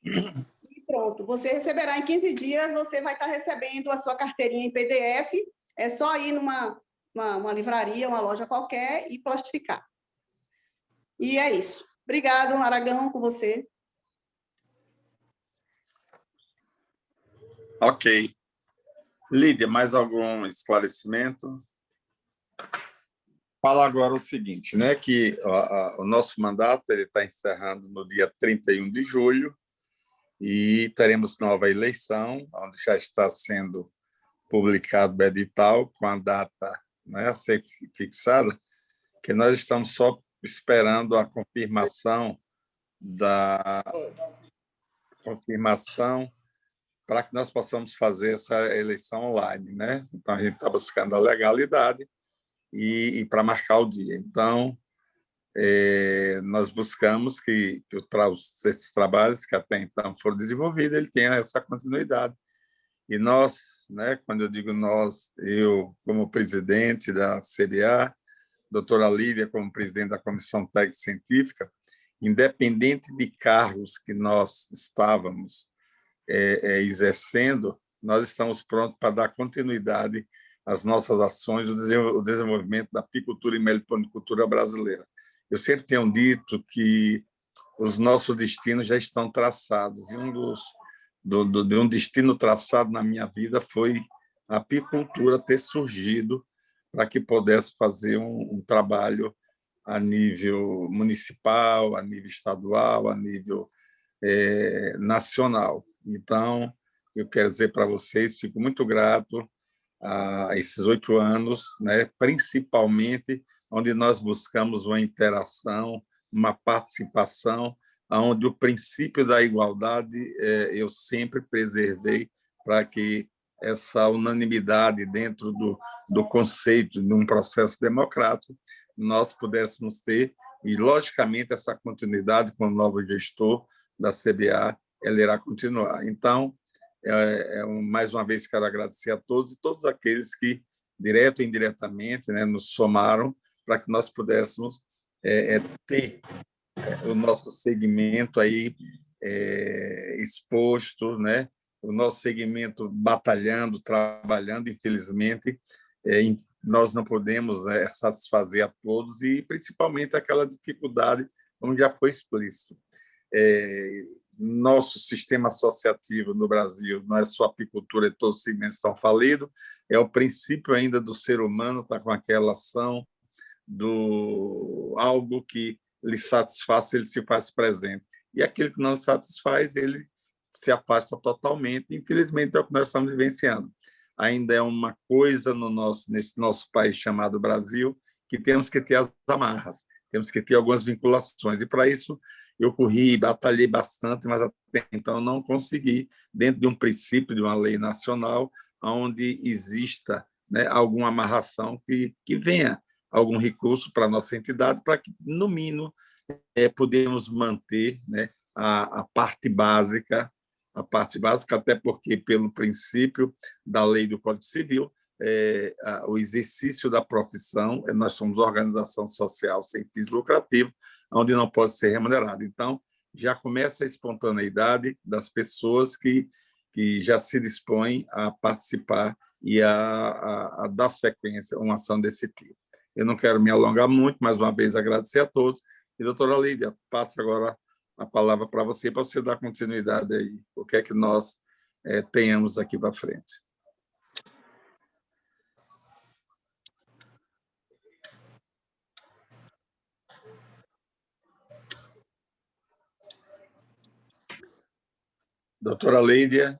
E pronto, você receberá em 15 dias, você vai estar recebendo a sua carteirinha em PDF, é só ir numa livraria, uma loja qualquer, e plastificar. E é isso. Obrigado, Aragão, com você. Ok. Lídia, mais algum esclarecimento? Fala agora o seguinte, né, que o nosso mandato está encerrando no dia 31 de julho e teremos nova eleição, onde já está sendo publicado o edital com a data, né, a ser fixada, que nós estamos só esperando a confirmação para que nós possamos fazer essa eleição online, né? Então, a gente está buscando a legalidade e para marcar o dia. Então, nós buscamos que esses trabalhos que até então foram desenvolvidos, ele tenha essa continuidade. E nós, né, quando eu digo nós, eu como presidente da CBA, doutora Lídia como presidente da Comissão Técnica Científica, independente de cargos que nós estávamos exercendo, nós estamos prontos para dar continuidade às nossas ações, o desenvolvimento da apicultura e meliponicultura brasileira. Eu sempre tenho dito que os nossos destinos já estão traçados, e um destino traçado na minha vida foi a apicultura ter surgido para que pudesse fazer um trabalho a nível municipal, a nível estadual, a nível nacional. Então, eu quero dizer para vocês, fico muito grato a esses 8 anos, né, principalmente onde nós buscamos uma interação, uma participação, onde o princípio da igualdade eu sempre preservei para que essa unanimidade dentro do conceito de um processo democrático nós pudéssemos ter, e, logicamente, essa continuidade com o novo gestor da CBA, ela irá continuar. Então, mais uma vez, quero agradecer a todos e todos aqueles que, direto e indiretamente, né, nos somaram para que nós pudéssemos ter o nosso segmento aí exposto, né, o nosso segmento batalhando, trabalhando. Infelizmente, nós não podemos satisfazer a todos, e principalmente aquela dificuldade, como já foi explícito. Nosso sistema associativo no Brasil não é só apicultura, todos os segmentos estão falidos, é o princípio ainda do ser humano, está com aquela ação do algo que lhe satisfaz, ele se faz presente. E aquele que não satisfaz, ele se afasta totalmente. Infelizmente, é o que nós estamos vivenciando. Ainda é uma coisa nesse nosso país chamado Brasil, que temos que ter as amarras, temos que ter algumas vinculações. E, para isso, eu corri e batalhei bastante, mas até então não consegui, dentro de um princípio, de uma lei nacional, onde exista, né, alguma amarração que venha algum recurso para a nossa entidade, para que, no mínimo, podemos manter, né, a parte básica, até porque, pelo princípio da lei do Código Civil, o exercício da profissão, nós somos organização social sem fins lucrativos, onde não pode ser remunerado. Então, já começa a espontaneidade das pessoas que já se dispõem a participar e a dar sequência a uma ação desse tipo. Eu não quero me alongar muito, mais uma vez agradecer a todos. E, doutora Lídia, passo agora a palavra para você dar continuidade aí. O que é que nós tenhamos daqui para frente. Doutora Lídia.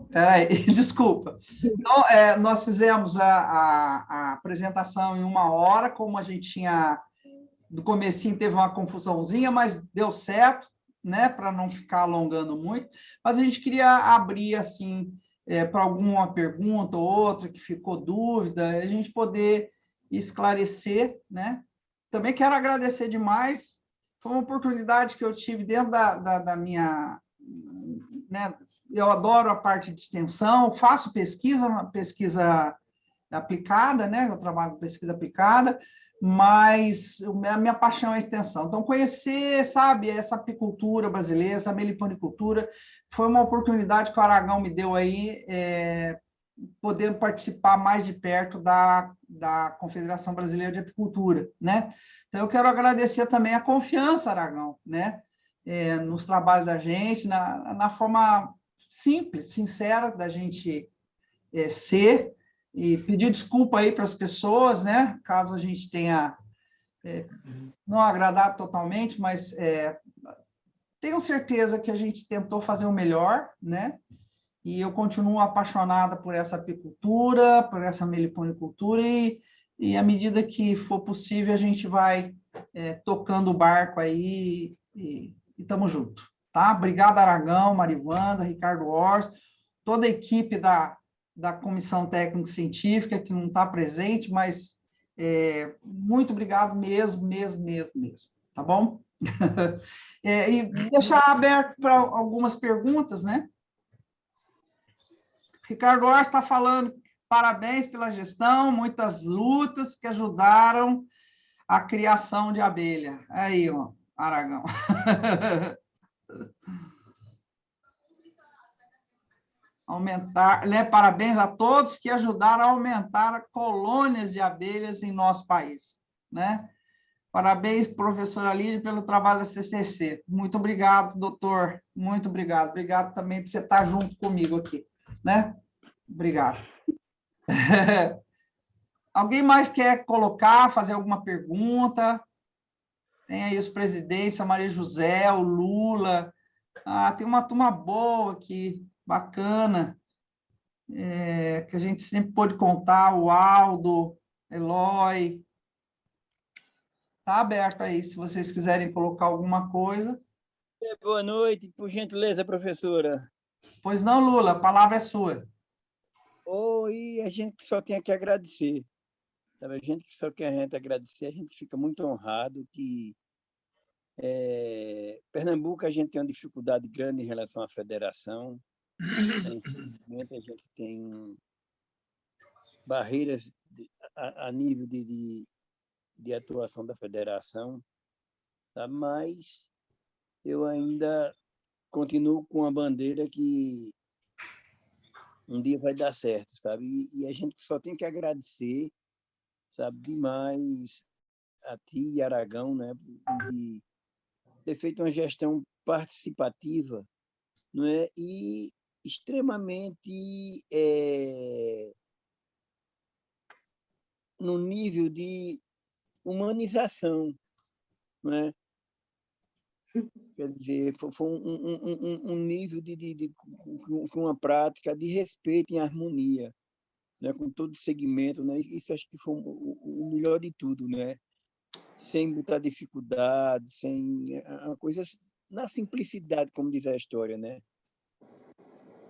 Peraí, desculpa. Então, nós fizemos a apresentação em 1 hora, como a gente tinha... Do comecinho teve uma confusãozinha, mas deu certo, né, para não ficar alongando muito. Mas a gente queria abrir, assim, para alguma pergunta ou outra que ficou dúvida, a gente poder esclarecer, né? Também quero agradecer demais, foi uma oportunidade que eu tive dentro da minha... Né, eu adoro a parte de extensão, faço pesquisa aplicada, né? Eu trabalho com pesquisa aplicada, mas a minha paixão é a extensão. Então, conhecer, sabe, essa apicultura brasileira, essa meliponicultura, foi uma oportunidade que o Aragão me deu aí, podendo participar mais de perto da Confederação Brasileira de Apicultura, né? Então, eu quero agradecer também a confiança, Aragão, né? Nos trabalhos da gente, na forma simples, sincera da gente ser, e pedir desculpa aí para as pessoas, né? Caso a gente tenha não agradado totalmente, mas tenho certeza que a gente tentou fazer o melhor, né? E eu continuo apaixonada por essa apicultura, por essa meliponicultura, e à medida que for possível, a gente vai tocando o barco aí, e estamos juntos, tá? Obrigado, Aragão, Marivanda, Ricardo Ors, toda a equipe da Comissão Técnico-Científica, que não está presente, mas muito obrigado mesmo, tá bom? E deixar aberto para algumas perguntas, né? Ricardo Ors está falando, parabéns pela gestão, muitas lutas que ajudaram a criação de abelha. Aí, ó, Aragão. Aumentar, né? Parabéns a todos que ajudaram a aumentar colônias de abelhas em nosso país, né? Parabéns, professora Lídia, pelo trabalho da CCC. Muito obrigado, doutor. Muito obrigado. Obrigado também por você estar junto comigo aqui, né? Obrigado. Alguém mais quer colocar, fazer alguma pergunta? Tem aí os presidentes, a Maria José, o Lula. Tem uma turma boa aqui, bacana, que a gente sempre pôde contar, o Aldo, Eloy. Está aberto aí, se vocês quiserem colocar alguma coisa. Boa noite, por gentileza, professora. Pois não, Lula, a palavra é sua. Oi, a gente só tem que agradecer. A gente que só quer agradecer, a gente fica muito honrado que Pernambuco a gente tem uma dificuldade grande em relação à federação. Infelizmente, a gente tem barreiras a nível de atuação da federação, sabe? Mas eu ainda continuo com a bandeira que um dia vai dar certo, sabe? E a gente só tem que agradecer, sabe, demais a ti, Aragão, né, de ter feito uma gestão participativa, não é? E extremamente no nível de humanização, não é? Quer dizer, foi um nível com uma prática de respeito e harmonia, né, com todo segmento, né? Isso acho que foi o melhor de tudo, né? Sem botar dificuldade, sem coisas na simplicidade, como diz a história, né?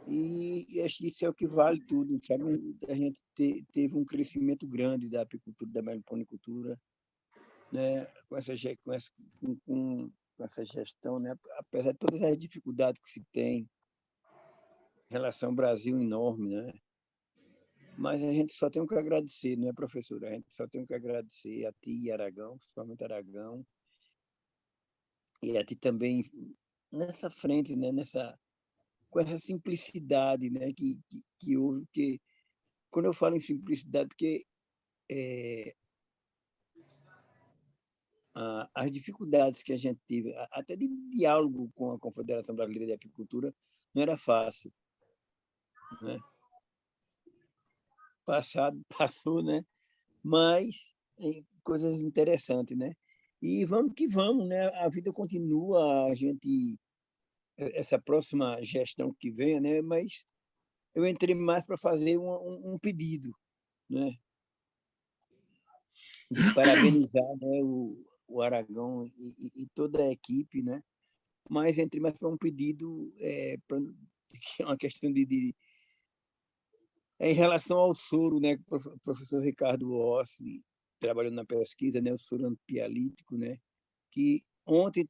E acho que isso é o que vale tudo, sabe? A gente teve um crescimento grande da apicultura, da meliponicultura, né? Com essa gestão, né? Apesar de todas as dificuldades que se tem, relação ao Brasil enorme, né? Mas a gente só tem que agradecer, não é, professora? A gente só tem que agradecer a ti, Aragão, principalmente Aragão, e a ti também nessa frente, né? Com essa simplicidade, né? Que houve, que quando eu falo em simplicidade, porque as dificuldades que a gente teve, até de diálogo com a Confederação Brasileira de Apicultura, não era fácil, né? Passou, né? Mas coisas interessantes, né? E vamos que vamos, né? A vida continua, a gente essa próxima gestão que venha, né? Mas eu entrei mais para fazer um pedido, né? De parabenizar, né? O Aragão e toda a equipe, né? Mas entrei mais para um pedido uma questão em relação ao soro, né? O professor Ricardo Ossi trabalhando na pesquisa, né? O soro antipialítico, né? Que ontem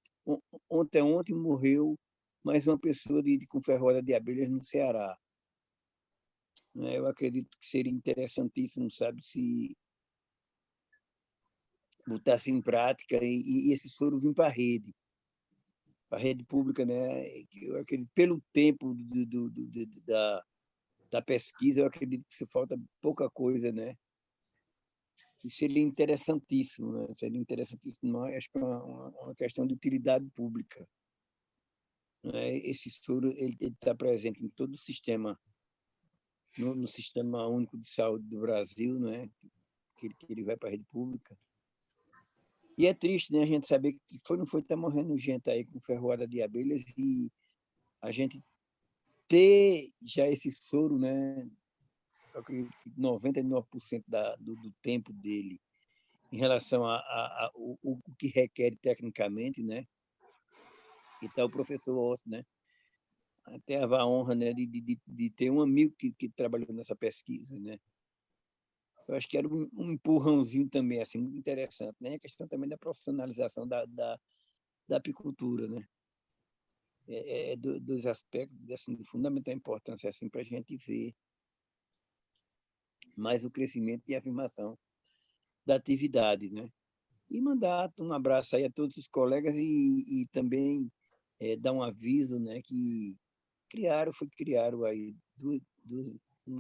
morreu mais uma pessoa com ferroada de abelhas no Ceará. Né? Eu acredito que seria interessantíssimo, sabe, se botasse em prática e esses foram vir para a rede pública, né? Eu acredito, pelo tempo da pesquisa, eu acredito que se falta pouca coisa, né? E seria interessantíssimo, né? Seria interessantíssimo, acho que é uma questão de utilidade pública. Né? Esse soro ele está presente em todo o sistema, no Sistema Único de Saúde do Brasil, né? Que ele vai para a rede pública. E é triste, né, a gente saber que não foi, tá morrendo gente aí com ferroada de abelhas e a gente ter já esse soro, né, eu acredito que 99% do tempo dele em relação o que requer tecnicamente, né, e tá o professor Osso, né, até a honra, né, de ter um amigo que trabalhou nessa pesquisa, né. Eu acho que era um empurrãozinho também, assim, muito interessante, né, a questão também da profissionalização da apicultura, né? Dos aspectos assim, de fundamental importância assim, para a gente ver mais o crescimento e a afirmação da atividade. Né? E mandar um abraço aí a todos os colegas e também dar um aviso, né, que criaram aí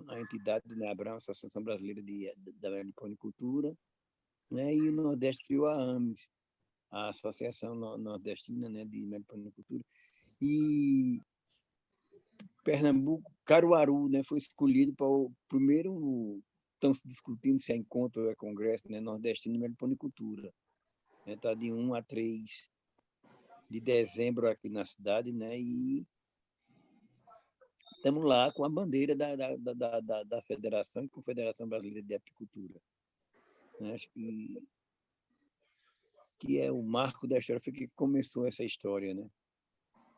a entidade, né, a Associação Brasileira da Meliponicultura, né, e o Nordeste criou a AMES, a Associação Nordestina, né, de Meliponicultura. E Pernambuco, Caruaru, né, foi escolhido para o primeiro. Estão se discutindo se é encontro ou é congresso, né, nordestino de meliponicultura. Está de 1 a 3 de dezembro aqui na cidade, né, e estamos lá com a bandeira da Federação e Confederação Brasileira de Apicultura. Acho que é o marco da história, foi que começou essa história, né?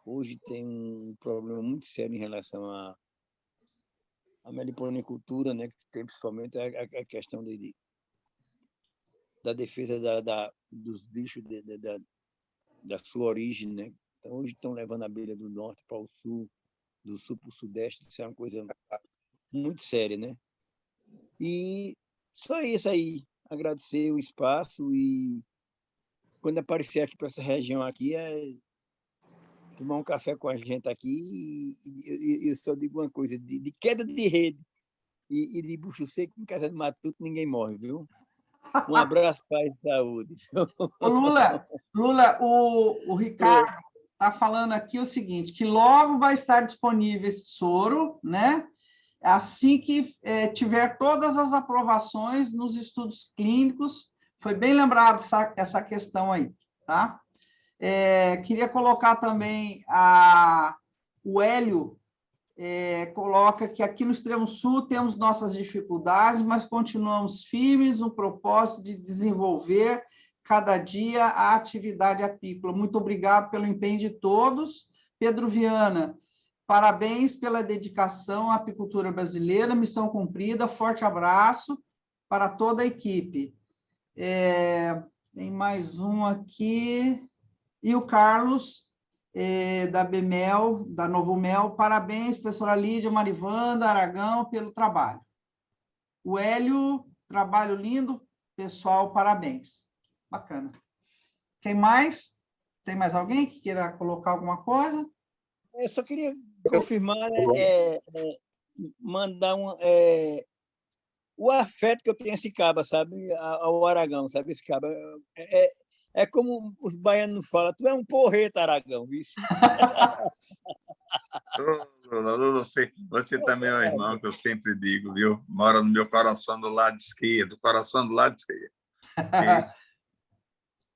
Hoje tem um problema muito sério em relação à meliponicultura, né, que tem principalmente a questão da defesa dos bichos da sua origem, né? Então, hoje estão levando a abelha do norte para o sul, do sul para o sudeste, isso é uma coisa muito séria, né? E só isso aí, agradecer o espaço e quando aparecer aqui para essa região aqui, tomar um café com a gente aqui e eu só digo uma coisa, de queda de rede e de bucho seco em casa de matuto ninguém morre, viu? Um abraço, paz e saúde. Ô, Lula, o Ricardo está falando aqui o seguinte, que logo vai estar disponível esse soro, né? Assim que tiver todas as aprovações nos estudos clínicos, foi bem lembrado essa questão aí, tá? Queria colocar também o Hélio, coloca que aqui no Extremo Sul temos nossas dificuldades, mas continuamos firmes no propósito de desenvolver cada dia a atividade apícola. Muito obrigado pelo empenho de todos. Pedro Viana, parabéns pela dedicação à apicultura brasileira, missão cumprida, forte abraço para toda a equipe. Tem mais um aqui. E o Carlos, da Bemel, da Novo Mel, parabéns, professora Lídia, Marivanda, Aragão, pelo trabalho. O Hélio, trabalho lindo, pessoal, parabéns. Bacana. Quem mais? Tem mais alguém que queira colocar alguma coisa? Eu só queria confirmar, mandar o afeto que eu tenho a esse caba, sabe, ao Aragão, sabe, esse caba É como os baianos falam, tu é um porreta, Aragão, vice. Lulu, você também é um irmão que eu sempre digo, viu? Mora no meu coração do lado esquerdo, coração do lado esquerdo. Okay?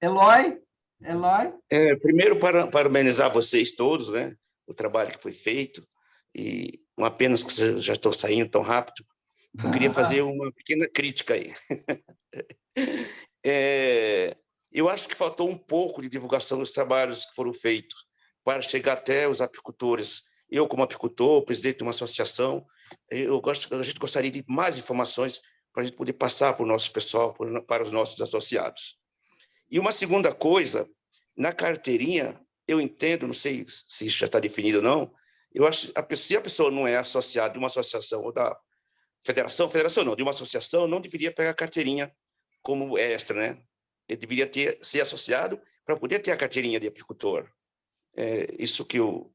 Eloy? Eloy? Primeiro, parabenizar vocês todos, né? O trabalho que foi feito. E uma pena que eu já estou saindo tão rápido. Eu queria fazer uma pequena crítica aí. Eu acho que faltou um pouco de divulgação dos trabalhos que foram feitos para chegar até os apicultores. Eu, como apicultor, presidente de uma associação, a gente gostaria de mais informações para a gente poder passar para o nosso pessoal, para os nossos associados. E uma segunda coisa, na carteirinha, eu entendo, não sei se isso já está definido ou não, eu acho que se a pessoa não é associada de uma associação ou da federação não, de uma associação, não deveria pegar a carteirinha como extra, né? Ele deveria ser associado para poder ter a carteirinha de apicultor. É isso que eu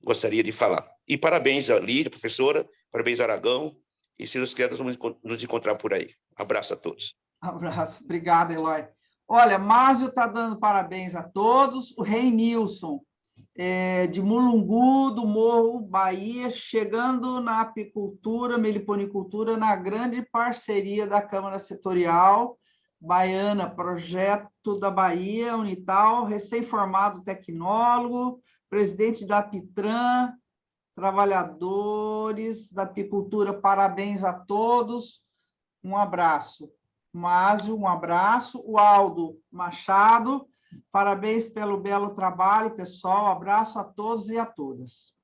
gostaria de falar. E parabéns a Lídia, professora, parabéns a Aragão, e se Deus quiser, nós vamos nos encontrar por aí. Abraço a todos. Abraço. Obrigado, Eloy. Olha, Márcio está dando parabéns a todos. O Rei Nilson, de Mulungu, do Morro, Bahia, chegando na apicultura, meliponicultura, na grande parceria da Câmara Setorial Baiana, Projeto da Bahia, Unital, recém-formado tecnólogo, presidente da Apitran, trabalhadores da apicultura, parabéns a todos. Um abraço. Márcio, um abraço. O Aldo Machado, parabéns pelo belo trabalho, pessoal. Abraço a todos e a todas.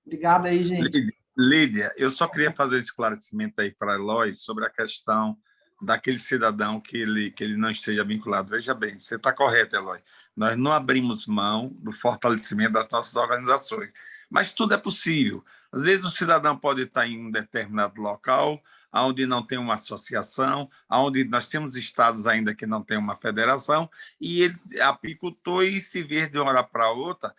Obrigada aí, gente. Lídia, eu só queria fazer um esclarecimento aí para a Eloy sobre a questão daquele cidadão que ele não esteja vinculado. Veja bem, você está correto, Eloy. Nós não abrimos mão do fortalecimento das nossas organizações, mas tudo é possível. Às vezes o cidadão pode estar em um determinado local, onde não tem uma associação, onde nós temos estados ainda que não tem uma federação, e ele apicultor e se ver de uma hora para outra,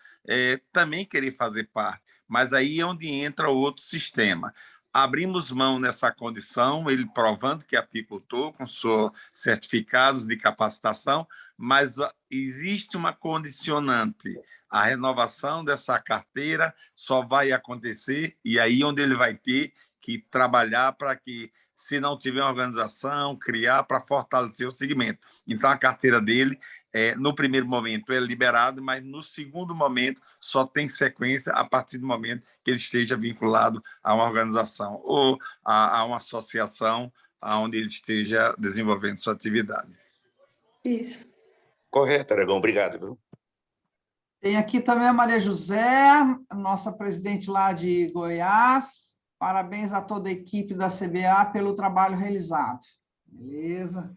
também querer fazer parte. Mas aí é onde entra o outro sistema. Abrimos mão nessa condição, ele provando que é apicultor, com seus certificados de capacitação, mas existe uma condicionante. A renovação dessa carteira só vai acontecer, e aí onde ele vai ter que trabalhar para que, se não tiver uma organização, criar para fortalecer o segmento. Então, a carteira dele, no primeiro momento, é liberada, mas no segundo momento só tem sequência a partir do momento que ele esteja vinculado a uma organização ou a uma associação onde ele esteja desenvolvendo sua atividade. Isso. Correto, Aragão. Obrigado. Viu? Tem aqui também a Maria José, nossa presidente lá de Goiás. Parabéns a toda a equipe da CBA pelo trabalho realizado. Beleza.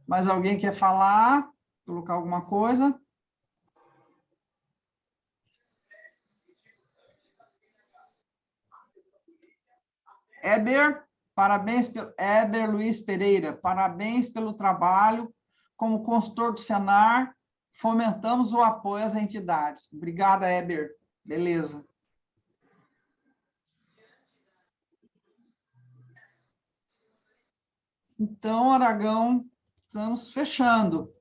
Mais alguém quer falar? Colocar alguma coisa? Eber, parabéns pelo Eber Luiz Pereira, parabéns pelo trabalho como consultor do Senar, fomentamos o apoio às entidades. Obrigada, Eber. Beleza. Então, Aragão, estamos fechando.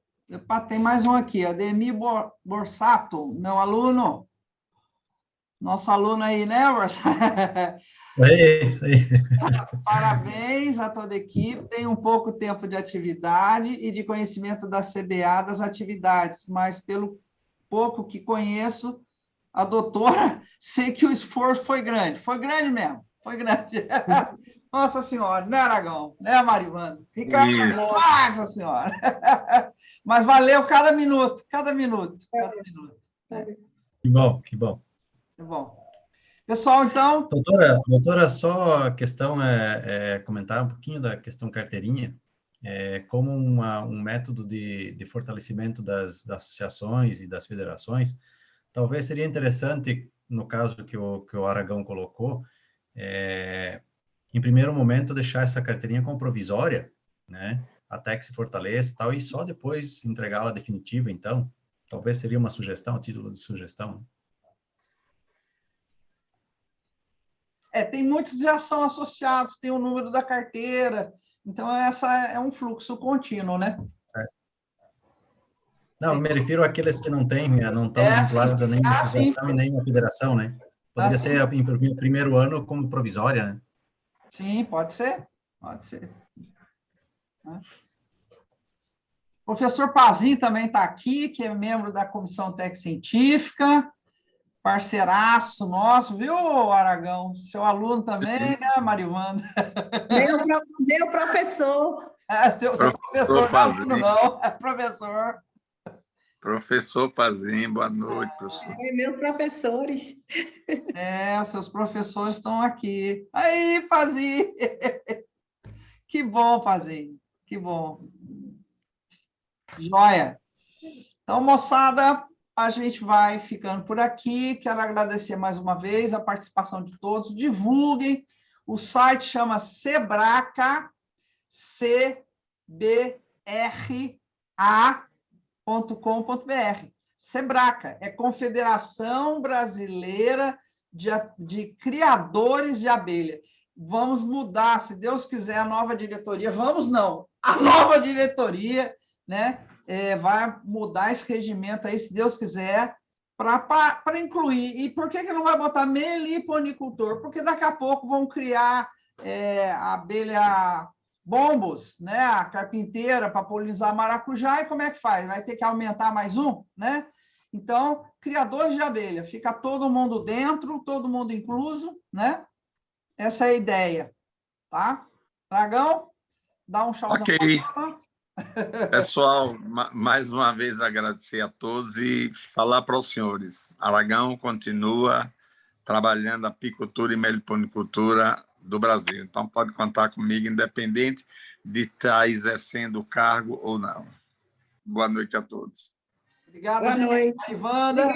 Tem mais um aqui, Ademir Borsato, meu aluno. Nosso aluno aí, né, Borsato? É isso aí. Parabéns a toda a equipe. Tem um pouco tempo de atividade e de conhecimento da CBA das atividades, mas pelo pouco que conheço, a doutora, sei que o esforço foi grande mesmo, foi grande. Nossa Senhora, né, Aragão? Né, Marivanda? Nossa Senhora! Mas valeu cada minuto. Que bom, que bom. Tá bom. Pessoal, então... Doutora, só a questão comentar um pouquinho da questão carteirinha, como um método de fortalecimento das associações e das federações. Talvez seria interessante, no caso que o Aragão colocou, em primeiro momento, deixar essa carteirinha como provisória, né, até que se fortaleça e tal, e só depois entregá-la definitiva, então. Talvez seria uma sugestão, a título de sugestão. Tem muitos que já são associados, tem o número da carteira, Então, essa é um fluxo contínuo, né? Não, me refiro àqueles que não estão vinculados a nenhuma associação e nenhuma federação, né? Poderia ser em primeiro ano como provisória, né? Sim, pode ser. Pode ser. O professor Pazin também está aqui, que é membro da Comissão Técnica Científica, parceiraço nosso, viu, Aragão? Seu aluno também, né, Marivanda? Meu professor. Seu professor, não é aluno, não, é professor. Professor Pazin, boa noite, professor. Meus professores. Os seus professores estão aqui. Aí, Pazin! Que bom, Pazin, que bom. Joia. Então, moçada, a gente vai ficando por aqui. Quero agradecer mais uma vez a participação de todos. Divulguem. O site chama Sebraca, CBRA.com.br. Sebraca é Confederação Brasileira de Criadores de Abelha. Vamos mudar, se Deus quiser, a nova diretoria. Vamos não, a nova diretoria, né? Vai mudar esse regimento aí, se Deus quiser, para incluir. E por que não vai botar meliponicultor? Porque daqui a pouco vão criar a abelha bombos, né? A carpinteira para polinizar maracujá, e como é que faz? Vai ter que aumentar mais um, né? Então, criadores de abelha, fica todo mundo dentro, todo mundo incluso, né? Essa é a ideia, tá? Dragão, dá um tchauzão. Ok. Pessoal, mais uma vez agradecer a todos e falar para os senhores. Aragão continua trabalhando a apicultura e meliponicultura do Brasil. Então, pode contar comigo, independente de estar exercendo o cargo ou não. Boa noite a todos. Obrigado, Boa noite. Ivanda.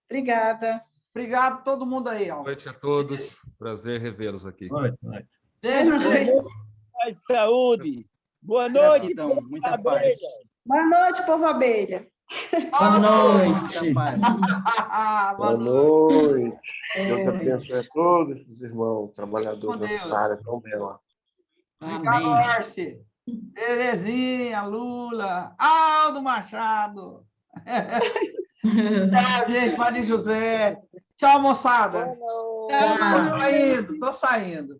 Obrigada. Obrigado a todo mundo aí. Boa noite a todos. Prazer revê-los aqui. Boa noite. Boa noite. Saúde. Boa noite. Gratidão, muita paz. Boa noite, povo abelha. Boa noite. Boa noite. Deus abençoe a todos os irmãos trabalhadores dessa área tão bela. Ricardo Arce, Terezinha, Lula, Aldo Machado. Tchau, gente, Maria José. Tchau, moçada. Boa noite. Tô saindo.